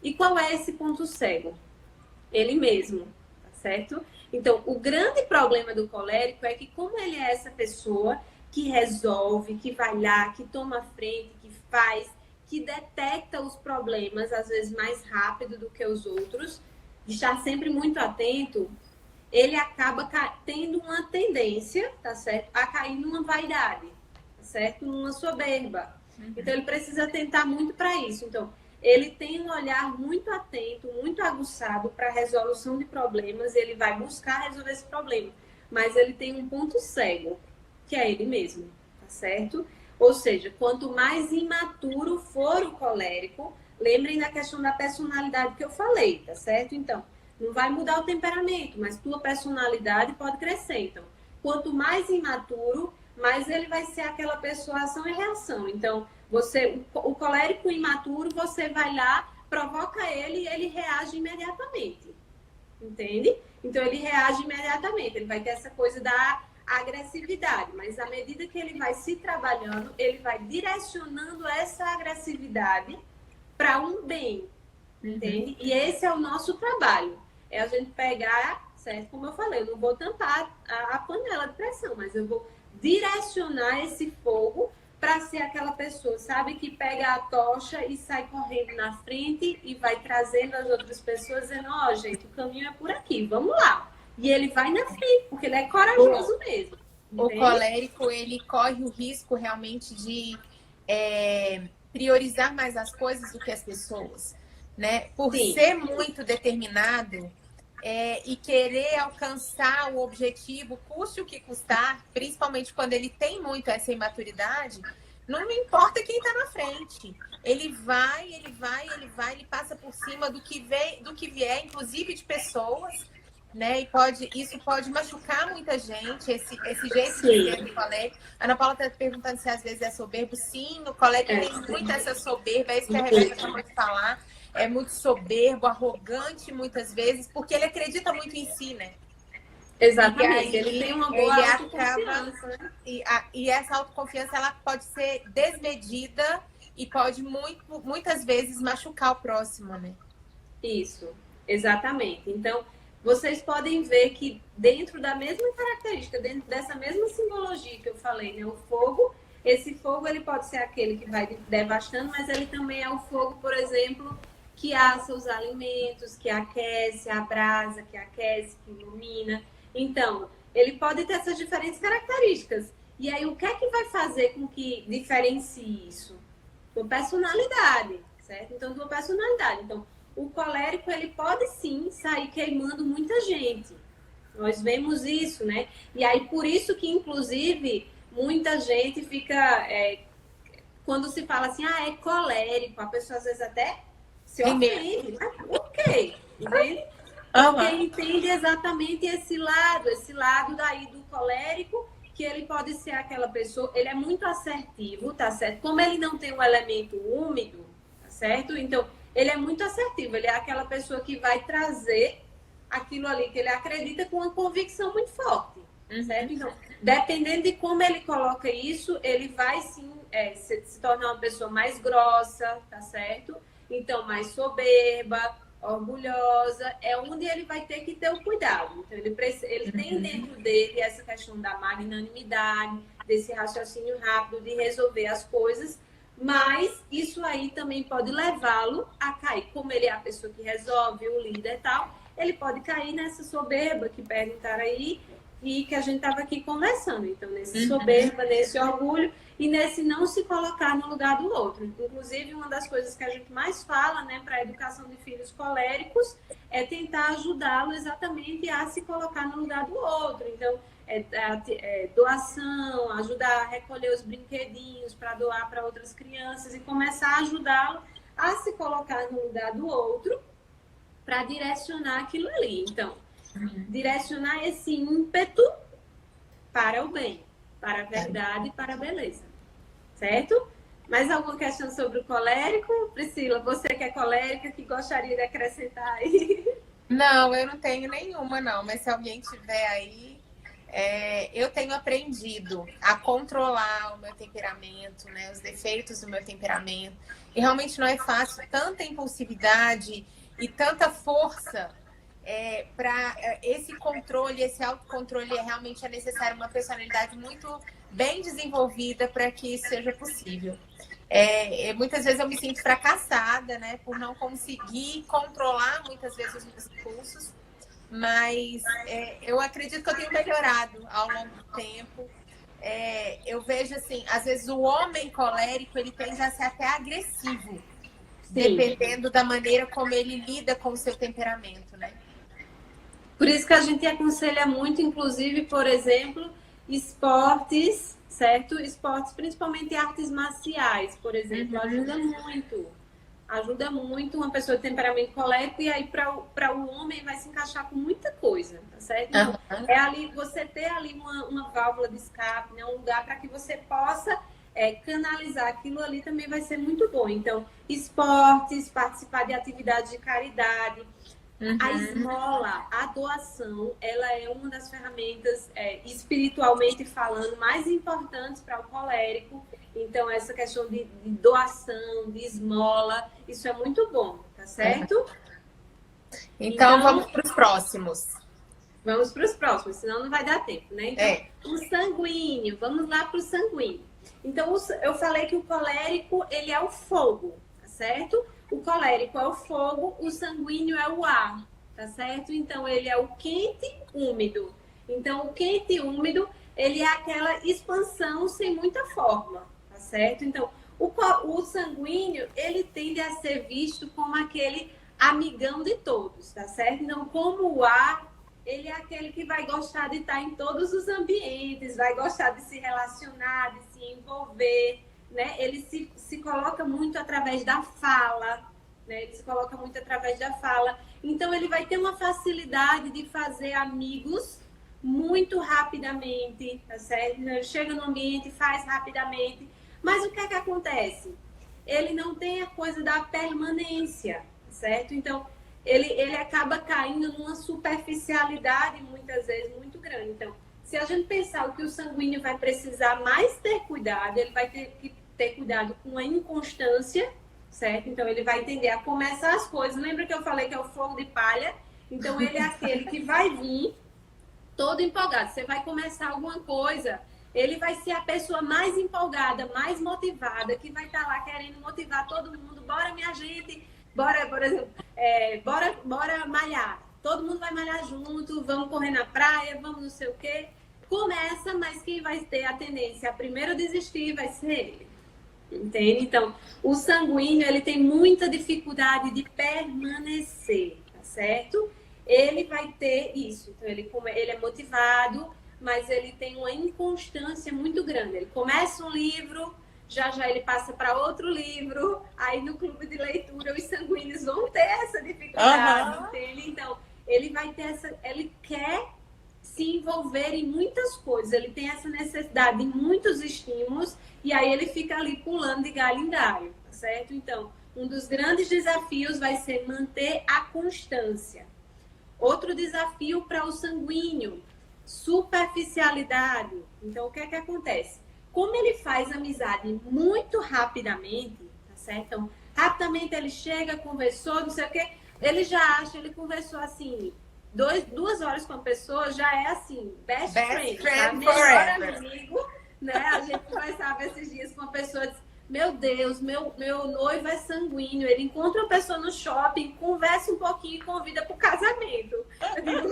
E qual é esse ponto cego? Ele mesmo, tá certo? Então, o grande problema do colérico é que, como ele é essa pessoa que resolve, que vai lá, que toma a frente, que faz, que detecta os problemas, às vezes mais rápido do que os outros, de estar sempre muito atento, ele acaba tendo uma tendência, tá certo? A cair numa vaidade, tá certo? Numa soberba. Então, ele precisa atentar muito para isso. Então, ele tem um olhar muito atento, muito aguçado para a resolução de problemas, ele vai buscar resolver esse problema. Mas ele tem um ponto cego, que é ele mesmo, tá certo? Ou seja, quanto mais imaturo for o colérico, lembrem da questão da personalidade que eu falei, tá certo? Então, não vai mudar o temperamento, mas tua personalidade pode crescer. Então, quanto mais imaturo, mais ele vai ser aquela pessoa ação e reação. Então, o colérico imaturo, você vai lá, provoca ele e ele reage imediatamente. Entende? Então, ele reage imediatamente. Ele vai ter essa coisa da agressividade, mas à medida que ele vai se trabalhando, ele vai direcionando essa agressividade para um bem, entende? E esse é o nosso trabalho, é a gente pegar, certo? Como eu falei, eu não vou tampar a panela de pressão, mas eu vou direcionar esse fogo para ser aquela pessoa, sabe, que pega a tocha e sai correndo na frente e vai trazendo as outras pessoas dizendo, ó, gente, o caminho é por aqui, vamos lá. E ele vai na frente, porque ele é corajoso mesmo. O colérico, ele corre o risco realmente de priorizar mais as coisas do que as pessoas, né? Por Sim. ser muito determinado e querer alcançar o objetivo, custe o que custar, principalmente quando ele tem muito essa imaturidade, não me importa quem está na frente. Ele vai, ele passa por cima do que vier, inclusive de pessoas, né? E isso pode machucar muita gente, esse jeito de ser do colérico. A Ana Paula está perguntando se às vezes é soberbo. Sim, o colérico tem muito essa soberba, é isso que a Rebeca acabou de falar. É muito soberbo, arrogante muitas vezes, porque ele acredita muito em si, né? Exatamente, ele tem uma boa autoconfiança, né? E essa autoconfiança, ela pode ser desmedida e pode muitas vezes machucar o próximo, né? Isso, exatamente. Então, vocês podem ver que dentro da mesma característica, dentro dessa mesma simbologia que eu falei, né? O fogo, esse fogo ele pode ser aquele que vai devastando, mas ele também é o fogo, por exemplo, que assa os alimentos, que aquece, abrasa, que aquece, que ilumina. Então, ele pode ter essas diferentes características. E aí, o que é que vai fazer com que diferencie isso? Tua personalidade, certo? Então, tua personalidade. Então, o colérico, ele pode sim sair queimando muita gente. Nós vemos isso, né? E aí, por isso que, inclusive, muita gente fica... quando se fala assim, é colérico, a pessoa às vezes até se ofende. Mas por quê? Entende? Porque entende exatamente esse lado daí do colérico, que ele pode ser aquela pessoa, ele é muito assertivo, tá certo? Como ele não tem um elemento úmido, tá certo? Então, ele é muito assertivo, ele é aquela pessoa que vai trazer aquilo ali que ele acredita com uma convicção muito forte, certo? Então, dependendo de como ele coloca isso, ele vai sim se tornar uma pessoa mais grossa, tá certo? Então, mais soberba, orgulhosa, é onde ele vai ter que ter o cuidado. Então, ele tem dentro dele essa questão da magnanimidade, desse raciocínio rápido, de resolver as coisas, mas isso aí também pode levá-lo a cair. Como ele é a pessoa que resolve, o líder e tal, ele pode cair nessa soberba que perguntaram aí e que a gente estava aqui conversando. Então, nesse soberba, nesse orgulho e nesse não se colocar no lugar do outro. Inclusive, uma das coisas que a gente mais fala, né, para a educação de filhos coléricos é tentar ajudá-lo exatamente a se colocar no lugar do outro. Então, doação, ajudar a recolher os brinquedinhos para doar para outras crianças e começar a ajudá-lo a se colocar no lugar do outro para direcionar aquilo ali. Então, direcionar esse ímpeto para o bem, para a verdade e para a beleza. Certo? Mais alguma questão sobre o colérico? Priscila, você que é colérica, que gostaria de acrescentar aí? Não, eu não tenho nenhuma, não. Mas se alguém tiver aí, eu tenho aprendido a controlar o meu temperamento, né? Os defeitos do meu temperamento. E realmente não é fácil. Tanta impulsividade e tanta força para esse controle, esse autocontrole, realmente é necessário uma personalidade muito bem desenvolvida para que isso seja possível. Muitas vezes eu me sinto fracassada, né? Por não conseguir controlar muitas vezes os meus impulsos. Mas eu acredito que eu tenho melhorado ao longo do tempo. Eu vejo assim, às vezes o homem colérico, ele tende a ser até agressivo. Sim. Dependendo da maneira como ele lida com o seu temperamento, né? Por isso que a gente aconselha muito, inclusive, por exemplo, esportes, certo? Esportes, principalmente artes marciais, por exemplo, ajuda muito. Ajuda muito uma pessoa de temperamento colérico, e aí para o homem vai se encaixar com muita coisa, tá certo? Então, é ali, você ter ali uma válvula de escape, né? Um lugar para que você possa canalizar aquilo ali também vai ser muito bom. Então, esportes, participar de atividades de caridade, a esmola, a doação, ela é uma das ferramentas, espiritualmente falando, mais importantes para o colérico. Então, essa questão de doação, de esmola, isso é muito bom, tá certo? Então vamos para os próximos. Vamos para os próximos, senão não vai dar tempo, né? Então, o sanguíneo, vamos lá para o sanguíneo. Então, eu falei que o colérico, ele é o fogo, tá certo? O colérico é o fogo, o sanguíneo é o ar, tá certo? Então, ele é o quente úmido. Então, o quente e úmido, ele é aquela expansão sem muita forma, tá certo? Então, o sanguíneo, ele tende a ser visto como aquele amigão de todos, tá certo? Então, como o ar, ele é aquele que vai gostar de estar em todos os ambientes, vai gostar de se relacionar, de se envolver, né? Ele se coloca muito através da fala, né? Ele se coloca muito através da fala. Então, ele vai ter uma facilidade de fazer amigos muito rapidamente, tá certo? Ele chega no ambiente, faz rapidamente. Mas o que é que acontece? Ele não tem a coisa da permanência, certo? Então, ele acaba caindo numa superficialidade, muitas vezes, muito grande. Então, se a gente pensar o que o sanguíneo vai precisar mais ter cuidado, ele vai ter que ter cuidado com a inconstância, certo? Então, ele vai tender a começar as coisas. Lembra que eu falei que é o fogo de palha? Então, ele é aquele que vai vir todo empolgado. Você vai começar alguma coisa, ele vai ser a pessoa mais empolgada, mais motivada, que vai estar lá querendo motivar todo mundo. Bora, minha gente! Bora, por exemplo, bora malhar. Todo mundo vai malhar junto, vamos correr na praia, vamos não sei o quê. Começa, mas quem vai ter a tendência a primeiro desistir vai ser ele. Entende? Então, o sanguíneo, ele tem muita dificuldade de permanecer, tá certo? Ele vai ter isso. Então, ele é motivado, mas ele tem uma inconstância muito grande. Ele começa um livro, já ele passa para outro livro, aí no clube de leitura os sanguíneos vão ter essa dificuldade, entende? Então, ele vai ter ele quer se envolver em muitas coisas, ele tem essa necessidade de muitos estímulos, e aí ele fica ali pulando de galho em galho, tá certo? Então, um dos grandes desafios vai ser manter a constância. Outro desafio para o sanguíneo, superficialidade. Então, o que é que acontece? Como ele faz amizade muito rapidamente, tá certo? Então, rapidamente ele chega, conversou, não sei o quê, ele já acha, ele conversou assim, 2 horas com a pessoa, já é assim, best friend tá? Melhor amigo, né? A gente conversava esses dias com uma pessoa, disse, meu Deus, meu noivo é sanguíneo, ele encontra uma pessoa no shopping, conversa um pouquinho e convida para o casamento. Eu digo,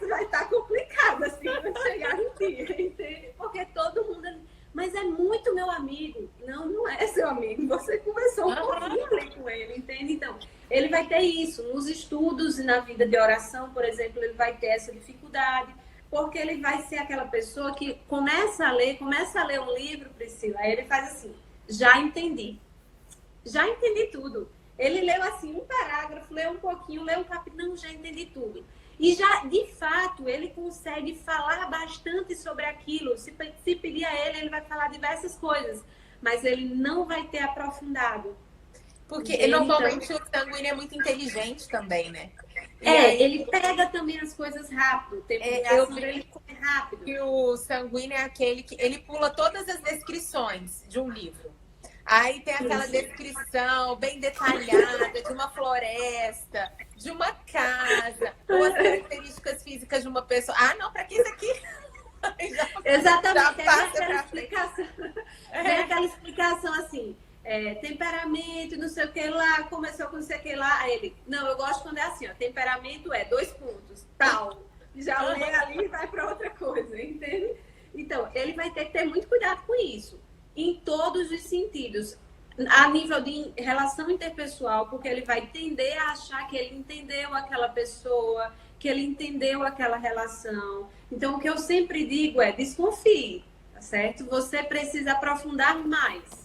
vai estar complicado assim, vai chegar no dia, entende? Porque todo mundo... Mas é muito meu amigo. Não é seu amigo. Você conversou um pouquinho ali com ele, entende? Então, ele vai ter isso. Nos estudos e na vida de oração, por exemplo, ele vai ter essa dificuldade, porque ele vai ser aquela pessoa que começa a ler um livro, Priscila, aí ele faz assim, já entendi tudo. Ele leu assim um parágrafo, leu um pouquinho, leu um capítulo, não, já entendi tudo. E já, de fato, ele consegue falar bastante sobre aquilo. Se pedir a ele, ele vai falar diversas coisas. Mas ele não vai ter aprofundado. Porque normalmente o sanguíneo é muito inteligente também, né? Ele pega também as coisas rápido. Eu vi ele comer rápido. E o sanguíneo é aquele que ele pula todas as descrições de um livro. Aí tem aquela descrição bem detalhada de uma floresta, de uma casa, ou as características físicas de uma pessoa. Ah, não, para que isso aqui? Exatamente. Tem aquela explicação assim. temperamento, não sei o que lá, começou com não sei o que lá. Aí ele, não, eu gosto quando é assim, ó, temperamento é 2 pontos, tal. Já lê ali e vai para outra coisa, entende? Então, ele vai ter que ter muito cuidado com isso, em todos os sentidos. A nível de relação interpessoal, porque ele vai tender a achar que ele entendeu aquela pessoa, que ele entendeu aquela relação. Então, o que eu sempre digo é, desconfie, tá certo? Você precisa aprofundar mais,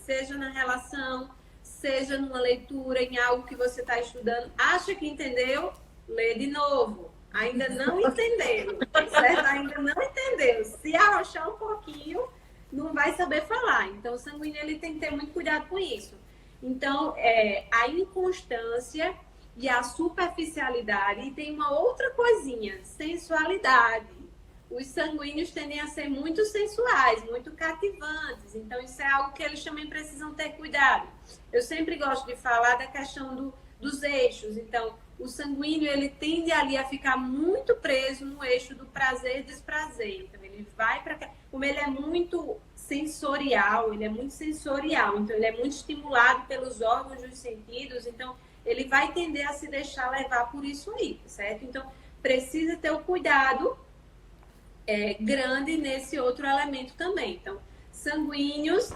seja na relação, seja numa leitura, em algo que você está estudando. Acha que entendeu? Lê de novo. Ainda não entendeu, certo? Ainda não entendeu. Se arrochar um pouquinho, não vai saber falar. Então, o sanguíneo ele tem que ter muito cuidado com isso. Então, a inconstância e a superficialidade. E tem uma outra coisinha, sensualidade. Os sanguíneos tendem a ser muito sensuais, muito cativantes. Então, isso é algo que eles também precisam ter cuidado. Eu sempre gosto de falar da questão dos eixos. Então, o sanguíneo, ele tende ali a ficar muito preso no eixo do prazer e desprazer. Então, ele vai para... Como ele é muito sensorial, então ele é muito estimulado pelos órgãos dos sentidos, então ele vai tender a se deixar levar por isso aí, certo? Então, precisa ter o cuidado grande nesse outro elemento também. Então, sanguíneos,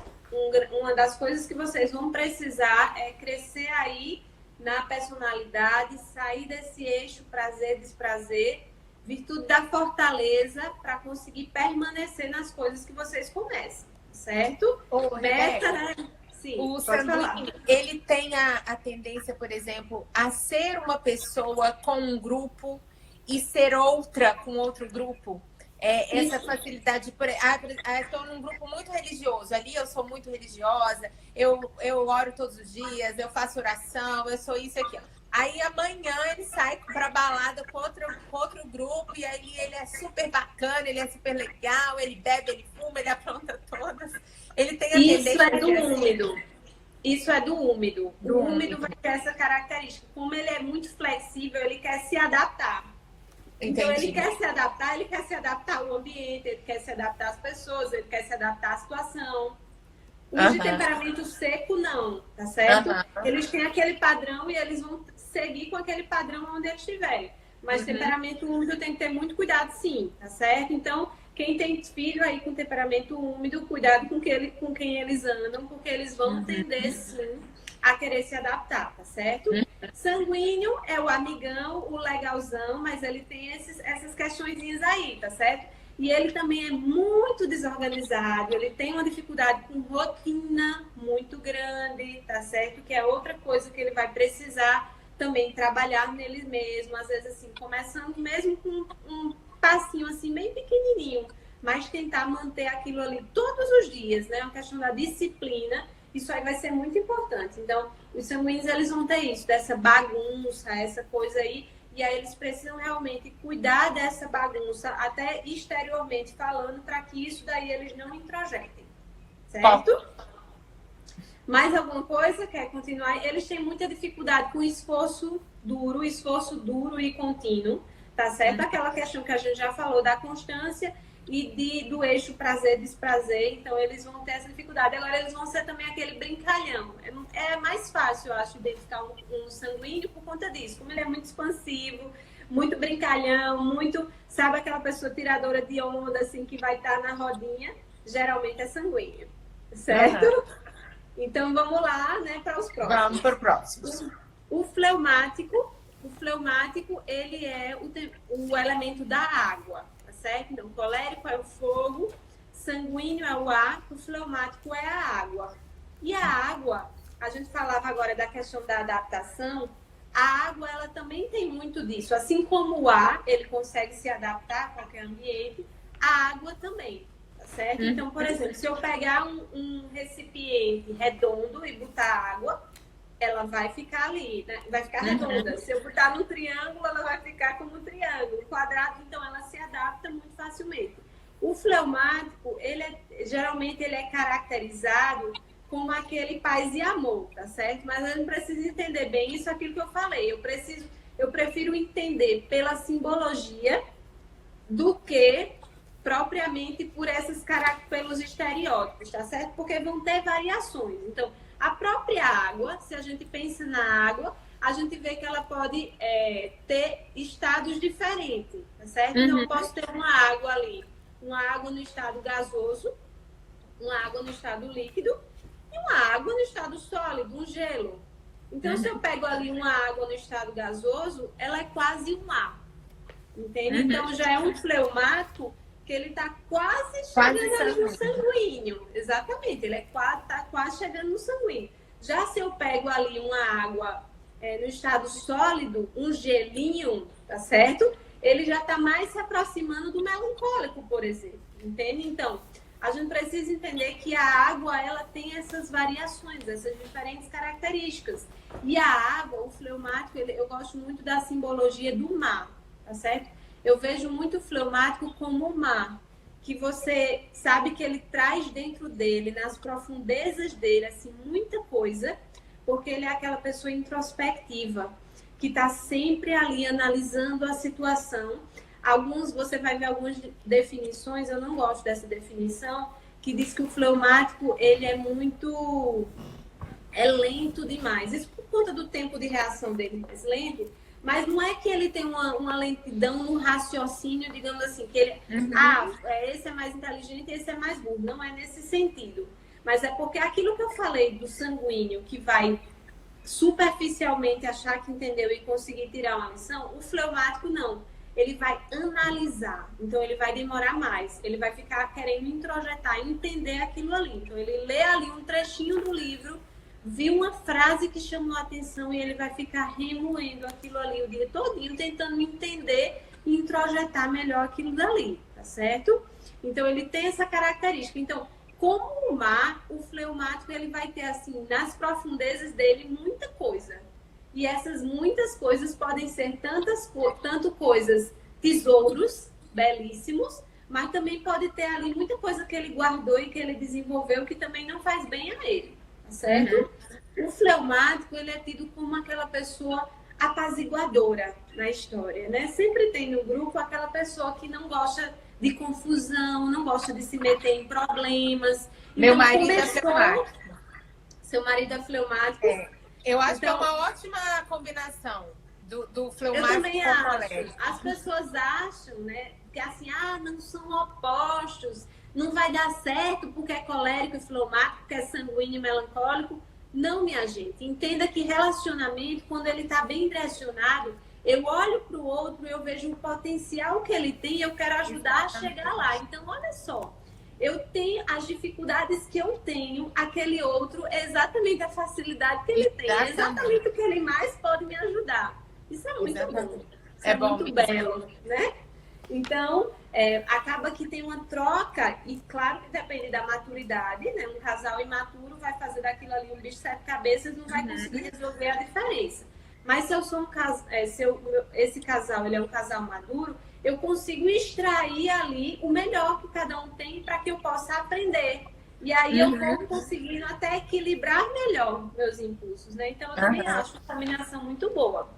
uma das coisas que vocês vão precisar é crescer aí na personalidade, sair desse eixo prazer-desprazer, virtude da fortaleza para conseguir permanecer nas coisas que vocês começam, certo? Meta, né? Sim, o sanguíneo, ele tem a tendência, por exemplo, a ser uma pessoa com um grupo e ser outra com outro grupo. Essa facilidade, estou num grupo muito religioso, ali eu sou muito religiosa, eu oro todos os dias, eu faço oração, eu sou isso aqui. Aí amanhã ele sai pra balada com outro grupo, e aí ele é super bacana, ele é super legal, ele bebe, ele fuma, ele apronta todas. Ele tem a Isso é do úmido. Isso é do úmido. O úmido vai ter essa característica. Como ele é muito flexível, ele quer se adaptar. Então, ele quer se adaptar ao ambiente, ele quer se adaptar às pessoas, ele quer se adaptar à situação. Os de temperamento seco, não, tá certo? Eles têm aquele padrão e eles vão seguir com aquele padrão onde eles estiverem. Mas temperamento úmido tem que ter muito cuidado, sim, tá certo? Então, quem tem filho aí com temperamento úmido, cuidado com quem eles andam, porque eles vão tender, sim, a querer se adaptar, tá certo? Sanguíneo é o amigão, o legalzão, mas ele tem essas questõezinhas aí, tá certo? E ele também é muito desorganizado, ele tem uma dificuldade com rotina muito grande, tá certo? Que é outra coisa que ele vai precisar também trabalhar nele mesmo, às vezes assim, começando mesmo com um passinho assim, bem pequenininho, mas tentar manter aquilo ali todos os dias, né? Uma questão da disciplina, isso aí vai ser muito importante. Então, os sanguíneos, eles vão ter isso, dessa bagunça, essa coisa aí, e aí eles precisam realmente cuidar dessa bagunça, até exteriormente falando, para que isso daí eles não introjetem, certo? Mais alguma coisa? Quer continuar? Eles têm muita dificuldade com esforço duro e contínuo, tá certo? Aquela questão que a gente já falou da constância e do eixo prazer-desprazer, então eles vão ter essa dificuldade. Agora, eles vão ser também aquele brincalhão. É mais fácil, eu acho, identificar um sanguíneo por conta disso. Como ele é muito expansivo, muito brincalhão, muito, sabe, aquela pessoa tiradora de onda, assim, que vai estar na rodinha, geralmente é sanguíneo, certo? Então, vamos lá, né, para os próximos. Vamos para o próximo. O fleumático, ele é o elemento da água, tá certo? Então, o colérico é o fogo, sanguíneo é o ar, o fleumático é a água. E a água, a gente falava agora da questão da adaptação, a água, ela também tem muito disso. Assim como o ar, ele consegue se adaptar a qualquer ambiente, a água também. Certo? Então, por exemplo, se eu pegar um recipiente redondo e botar água, ela vai ficar ali, né? Vai ficar redonda. Se eu botar num triângulo, ela vai ficar como um triângulo. Quadrado, então, ela se adapta muito facilmente. O fleumático, geralmente ele é caracterizado como aquele paz e amor, tá certo? Mas eu não preciso entender bem isso, aquilo que eu falei. Eu prefiro entender pela simbologia do que propriamente por pelos estereótipos, tá certo? Porque vão ter variações. Então, a própria água, se a gente pensa na água, a gente vê que ela pode ter estados diferentes, tá certo? Então, eu posso ter uma água ali, uma água no estado gasoso, uma água no estado líquido e uma água no estado sólido, um gelo. Então, se eu pego ali uma água no estado gasoso, ela é quase um mar, entende? Então, já é um fleumático que ele está quase chegando ali no sanguíneo. Exatamente, ele tá quase chegando no sanguíneo. Já se eu pego ali uma água no estado sólido, um gelinho, tá certo? Ele já está mais se aproximando do melancólico, por exemplo, entende? Então, a gente precisa entender que a água, ela tem essas variações, essas diferentes características. E a água, o fleumático, eu gosto muito da simbologia do mar, tá certo? Eu vejo muito o fleumático como o mar, que você sabe que ele traz dentro dele, nas profundezas dele, assim, muita coisa, porque ele é aquela pessoa introspectiva, que está sempre ali analisando a situação. Você vai ver algumas definições, eu não gosto dessa definição, que diz que o fleumático, ele é lento demais. Isso por conta do tempo de reação dele mais lento, mas não é que ele tem uma lentidão no raciocínio, digamos assim, que ele, esse é mais inteligente e esse é mais burro. Não é nesse sentido. Mas é porque aquilo que eu falei do sanguíneo, que vai superficialmente achar que entendeu e conseguir tirar uma lição, o fleumático não. Ele vai analisar, então ele vai demorar mais. Ele vai ficar querendo introjetar, entender aquilo ali. Então ele lê ali um trechinho do livro, viu uma frase que chamou a atenção e ele vai ficar remoendo aquilo ali o dia todinho, tentando entender e introjetar melhor aquilo dali, tá certo? Então, ele tem essa característica. Então, como o mar, o fleumático, ele vai ter, assim, nas profundezas dele, muita coisa. E essas muitas coisas podem ser tanto coisas, tesouros belíssimos, mas também pode ter ali muita coisa que ele guardou e que ele desenvolveu que também não faz bem a ele. Certo? O fleumático, ele é tido como aquela pessoa apaziguadora na história, né? Sempre tem no grupo aquela pessoa que não gosta de confusão, não gosta de se meter em problemas. Meu marido é fleumático. Seu marido é fleumático? Eu acho que é uma ótima combinação do fleumático. Eu também acho. As pessoas acham, né, que assim, não são opostos, não vai dar certo porque é colérico e fleumático, porque é sanguíneo e melancólico. Não, minha gente. Entenda que relacionamento, quando ele está bem direcionado, eu olho para o outro, eu vejo o potencial que ele tem e eu quero ajudar a chegar lá. Então, olha só. Eu tenho as dificuldades que eu tenho, aquele outro, exatamente a facilidade que ele tem, exatamente o que ele mais pode me ajudar. Isso é muito bom. Isso é muito belo, né? Então, acaba que tem uma troca, e claro que depende da maturidade, né? Um casal imaturo vai fazer daquilo ali um bicho de sete cabeças, não vai conseguir resolver a diferença. Mas se eu sou esse casal ele é um casal maduro, eu consigo extrair ali o melhor que cada um tem para que eu possa aprender. E aí eu vou conseguindo até equilibrar melhor meus impulsos, né? Então, eu também acho uma combinação muito boa,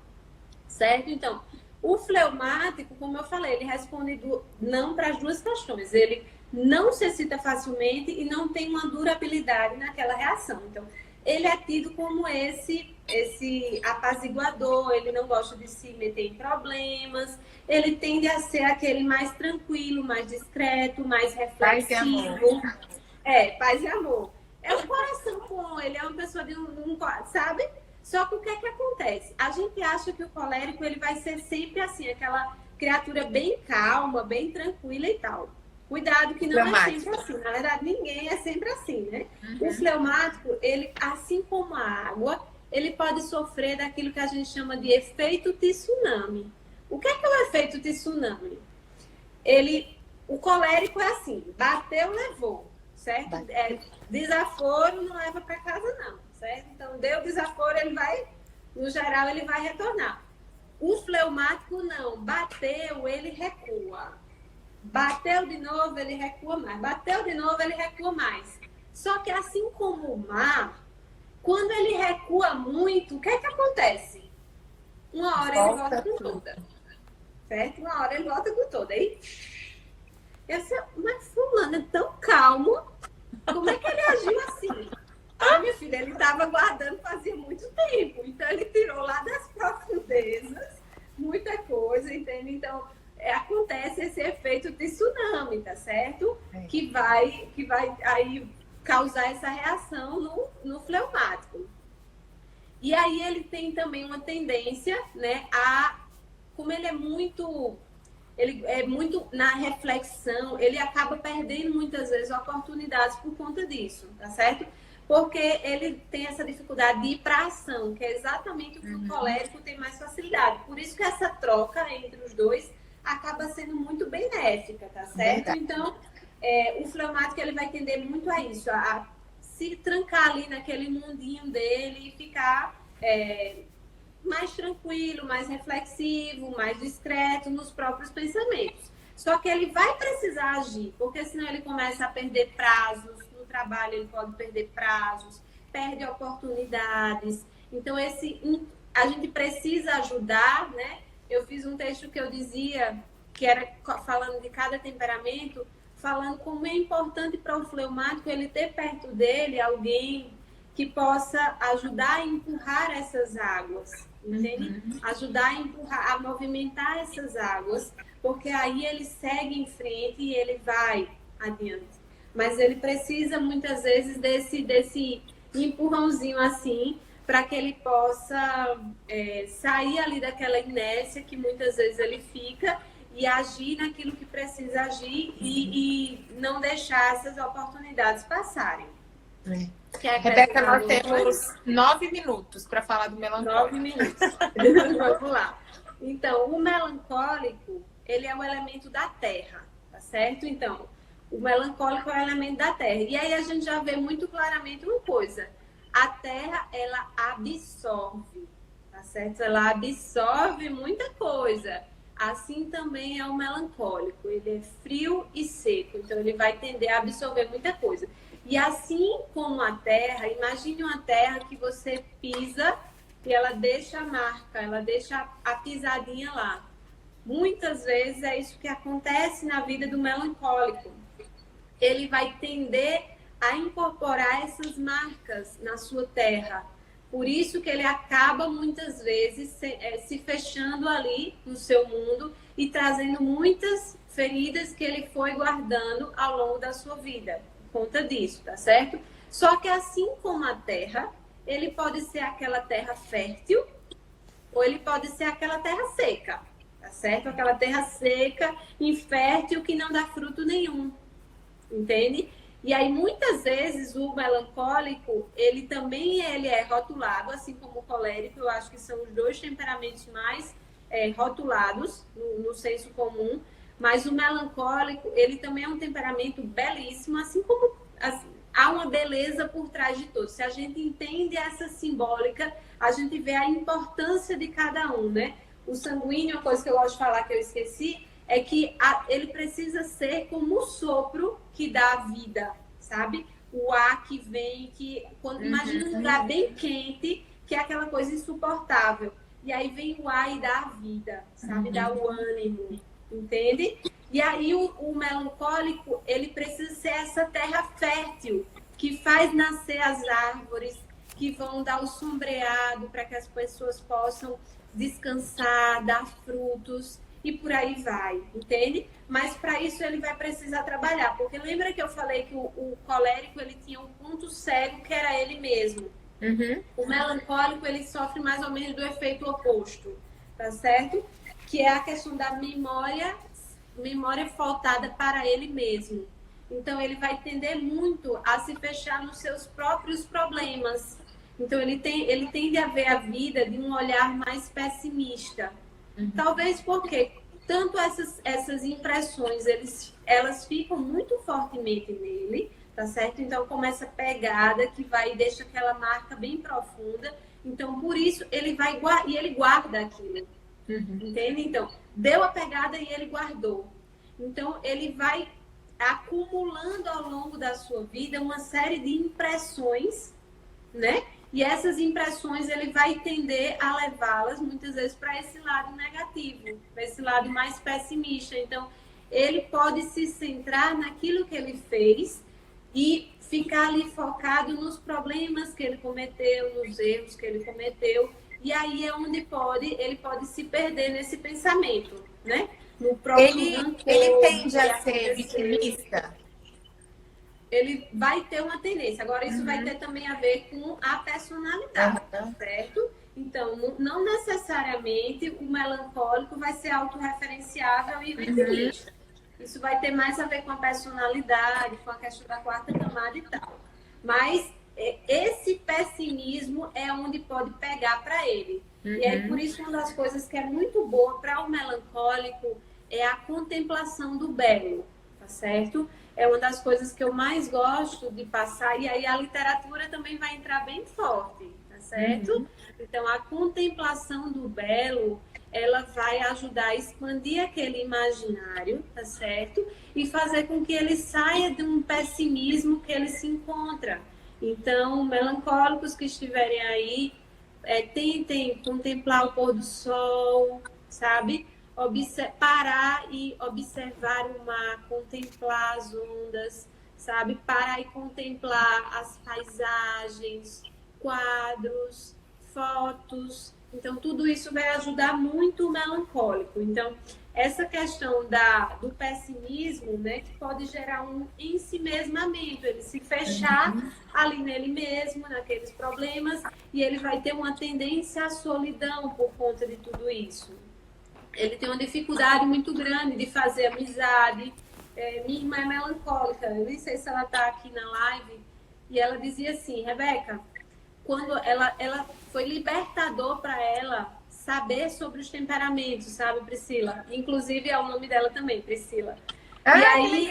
certo? Então, o fleumático, como eu falei, ele responde não para as duas questões. Ele não se excita facilmente e não tem uma durabilidade naquela reação. Então, ele é tido como esse apaziguador, ele não gosta de se meter em problemas, ele tende a ser aquele mais tranquilo, mais discreto, mais reflexivo. Paz e amor. É o coração bom, ele é uma pessoa de sabe? Só que o que é que acontece? A gente acha que o colérico ele vai ser sempre assim, aquela criatura bem calma, bem tranquila e tal. Cuidado que não é sempre assim. Na verdade, ninguém é sempre assim, né? O fleumático, ele, assim como a água, ele pode sofrer daquilo que a gente chama de efeito tsunami. O que é o efeito tsunami? O colérico é assim, bateu, levou, certo? Desaforo não leva para casa, não, certo? Então, deu desaforo, ele vai, no geral, ele vai retornar. O fleumático não, bateu, ele recua. Bateu de novo, ele recua mais. Bateu de novo, ele recua mais. Só que assim como o mar, quando ele recua muito, o que é que acontece? Uma hora ele volta com toda. Certo? Uma hora ele volta com toda. Aí Mas fulano é tão calmo, como é que ele agiu assim? Ah, minha filha, ele estava guardando fazia muito tempo, então ele tirou lá das profundezas muita coisa, entende? Então, acontece esse efeito de tsunami, tá certo? Que vai aí causar essa reação no fleumático. E aí ele tem também uma tendência, né, como ele é muito na reflexão, ele acaba perdendo muitas vezes oportunidades por conta disso, tá certo? Porque ele tem essa dificuldade de ir para a ação, que é exatamente o que o colérico tem mais facilidade. Por isso que essa troca entre os dois acaba sendo muito benéfica, tá certo? Verdade. Então, o fleumático ele vai tender muito a isso, a se trancar ali naquele mundinho dele e ficar mais tranquilo, mais reflexivo, mais discreto nos próprios pensamentos. Só que ele vai precisar agir, porque senão ele começa a perder prazos. No trabalho ele pode perder prazos, perde oportunidades. Então, a gente precisa ajudar, né? Eu fiz um texto que eu dizia, que era falando de cada temperamento, falando como é importante para o fleumático ele ter perto dele alguém que possa ajudar a empurrar essas águas, entende? Ajudar a empurrar, a movimentar essas águas, porque aí ele segue em frente e ele vai adiante. Mas ele precisa, muitas vezes, desse empurrãozinho assim, para que ele possa sair ali daquela inércia que muitas vezes ele fica e agir naquilo que precisa agir e não deixar essas oportunidades passarem. Rebeca, nós temos 9 minutos para falar do melancólico. 9 minutos. Vamos lá. Então, o melancólico, ele é o elemento da terra, tá certo? Então, o melancólico é o elemento da terra. E aí a gente já vê muito claramente uma coisa. A terra, ela absorve, tá certo? Ela absorve muita coisa. Assim também é o melancólico. Ele é frio e seco. Então, ele vai tender a absorver muita coisa. E assim como a terra, imagine uma terra que você pisa e ela deixa a marca, ela deixa a pisadinha lá. Muitas vezes é isso que acontece na vida do melancólico. Ele vai tender a incorporar essas marcas na sua terra. Por isso que ele acaba muitas vezes se fechando ali no seu mundo e trazendo muitas feridas que ele foi guardando ao longo da sua vida. Conta disso, tá certo? Só que assim como a terra, ele pode ser aquela terra fértil ou ele pode ser aquela terra seca, tá certo? Aquela terra seca, infértil, que não dá fruto nenhum, entende? E aí, muitas vezes, o melancólico, ele também é rotulado, assim como o colérico, eu acho que são os dois temperamentos mais rotulados no senso comum. Mas o melancólico, ele também é um temperamento belíssimo, assim como há uma beleza por trás de todos. Se a gente entende essa simbólica, a gente vê a importância de cada um, né? O sanguíneo, uma coisa que eu gosto de falar que eu esqueci, é que ele precisa ser como o sopro que dá a vida, sabe? O ar que vem, imagina um lugar bem quente, que é aquela coisa insuportável. E aí vem o ar e dá a vida, sabe? Dá o ânimo. Entende? E aí o melancólico, ele precisa ser essa terra fértil, que faz nascer as árvores, que vão dar o sombreado para que as pessoas possam descansar, dar frutos e por aí vai, entende? Mas para isso ele vai precisar trabalhar, porque lembra que eu falei que o colérico ele tinha um ponto cego que era ele mesmo. O melancólico ele sofre mais ou menos do efeito oposto, tá certo? Que é a questão da memória faltada para ele mesmo. Então, ele vai tender muito a se fechar nos seus próprios problemas. Então, ele tende a ver a vida de um olhar mais pessimista. Talvez porque tanto essas impressões, elas ficam muito fortemente nele, tá certo? Então, começa a pegada que vai e deixa aquela marca bem profunda. Então, por isso, ele guarda aquilo. Entende? Então, deu a pegada e ele guardou. Então, ele vai acumulando ao longo da sua vida uma série de impressões, né? E essas impressões ele vai tender a levá-las muitas vezes para esse lado negativo, para esse lado mais pessimista. Então, ele pode se centrar naquilo que ele fez e ficar ali focado nos problemas que ele cometeu, nos erros que ele cometeu. E aí é onde ele pode se perder nesse pensamento, né? No próprio rancor, ele tende a ser vitimista? Ele vai ter uma tendência. Agora, isso vai ter também a ver com a personalidade, certo? Então, não necessariamente o melancólico vai ser autorreferenciável e vitimista. Isso vai ter mais a ver com a personalidade, com a questão da quarta camada e tal. Mas esse pessimismo é onde pode pegar para ele. E aí, por isso, uma das coisas que é muito boa para o melancólico é a contemplação do belo, tá certo? É uma das coisas que eu mais gosto de passar, e aí a literatura também vai entrar bem forte, tá certo? Então, a contemplação do belo, ela vai ajudar a expandir aquele imaginário, tá certo? E fazer com que ele saia de um pessimismo que ele se encontra. Então, melancólicos que estiverem aí, tentem contemplar o pôr do sol, sabe? Parar e observar o mar, contemplar as ondas, sabe? Parar e contemplar as paisagens, quadros, fotos. Então, tudo isso vai ajudar muito o melancólico. Então, essa questão do pessimismo, né, que pode gerar um ensimesmamento, ele se fechar ali nele mesmo, naqueles problemas, e ele vai ter uma tendência à solidão por conta de tudo isso. Ele tem uma dificuldade muito grande de fazer amizade. Minha irmã é melancólica, eu nem sei se ela está aqui na live, e ela dizia assim, Rebeca, quando ela foi libertador para ela saber sobre os temperamentos, sabe, Priscila? Inclusive é o nome dela também, Priscila. E aí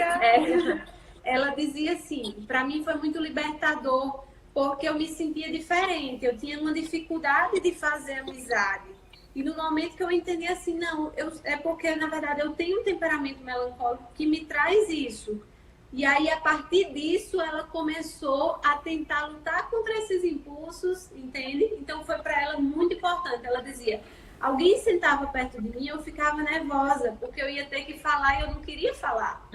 ela dizia assim, para mim foi muito libertador, porque eu me sentia diferente, eu tinha uma dificuldade de fazer amizade. E no momento que eu entendi assim, não, é porque, na verdade, eu tenho um temperamento melancólico que me traz isso. E aí, a partir disso, ela começou a tentar lutar contra esses impulsos, entende? Então, foi para ela muito importante. Ela dizia, alguém sentava perto de mim, eu ficava nervosa, porque eu ia ter que falar e eu não queria falar.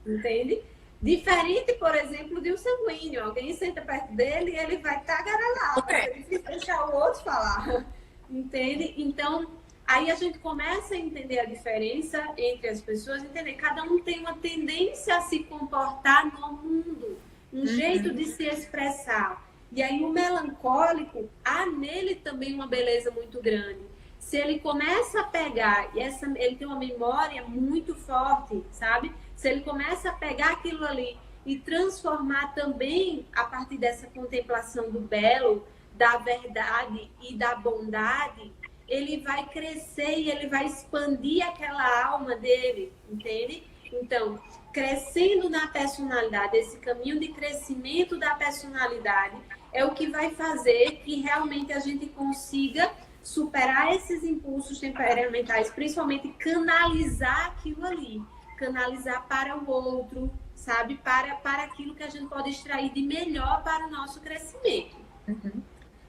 Entende? Diferente, por exemplo, de um sanguíneo. Alguém senta perto dele e ele vai tagarelar. Ele precisa deixar o outro falar. Entende? Então, aí a gente começa a entender a diferença entre as pessoas, entender cada um tem uma tendência a se comportar no mundo, um jeito de se expressar. E aí o melancólico, há nele também uma beleza muito grande. Se ele começa a pegar, ele tem uma memória muito forte, sabe? Se ele começa a pegar aquilo ali e transformar também, a partir dessa contemplação do belo, da verdade e da bondade, ele vai crescer e ele vai expandir aquela alma dele, entende? Então, crescendo na personalidade, esse caminho de crescimento da personalidade é o que vai fazer que realmente a gente consiga superar esses impulsos temperamentais, principalmente canalizar aquilo ali, canalizar para o outro, sabe? Para aquilo que a gente pode extrair de melhor para o nosso crescimento.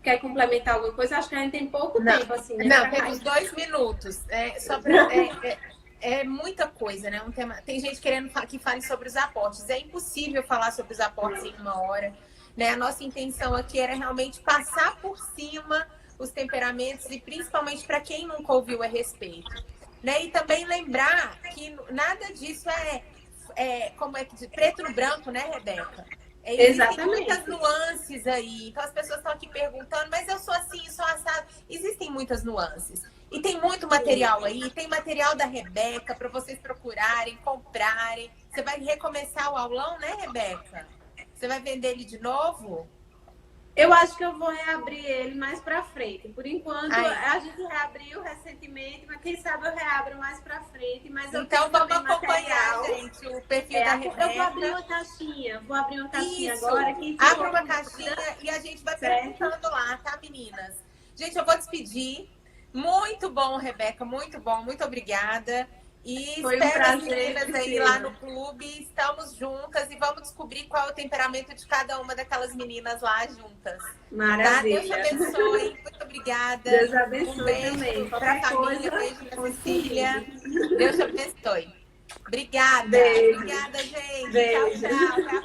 Quer complementar alguma coisa? Acho que a gente tem pouco tempo, assim, né? Não, temos 2 minutos. É muita coisa, né? Um tema... Tem gente querendo que fale sobre os aportes. É impossível falar sobre os aportes em 1 hora. Né? A nossa intenção aqui era realmente passar por cima os temperamentos e principalmente para quem nunca ouviu a respeito. Né? E também lembrar que nada disso como é que diz? Preto no branco, né, Rebeca? Existem muitas nuances aí. Então as pessoas estão aqui perguntando, mas eu sou assim, sou assado. Existem muitas nuances. E tem muito material aí. Tem material da Rebeca para vocês procurarem, comprarem. Você vai recomeçar o aulão, né, Rebeca? Você vai vender ele de novo? Eu acho que eu vou reabrir ele mais pra frente. Por enquanto, a gente reabriu recentemente, mas quem sabe eu reabro mais pra frente. Mas então vamos acompanhar, gente, o perfil da Rebeca. Eu vou abrir uma caixinha. Isso. Agora. Abre uma caixinha e a gente vai perguntando lá, tá, meninas? Gente, eu vou despedir. Muito bom, Rebeca, muito bom. Muito obrigada. E foi espero prazer, as meninas aí lá no clube. Estamos juntas e vamos descobrir qual é o temperamento de cada uma daquelas meninas lá juntas. Maravilha. Tá? Deus te abençoe. Muito obrigada. Deus abençoe beijo também. Para a família, beijo para Cecília. Deus te abençoe. Obrigada. Beijo. Obrigada, gente. Beijo. Tchau, tchau.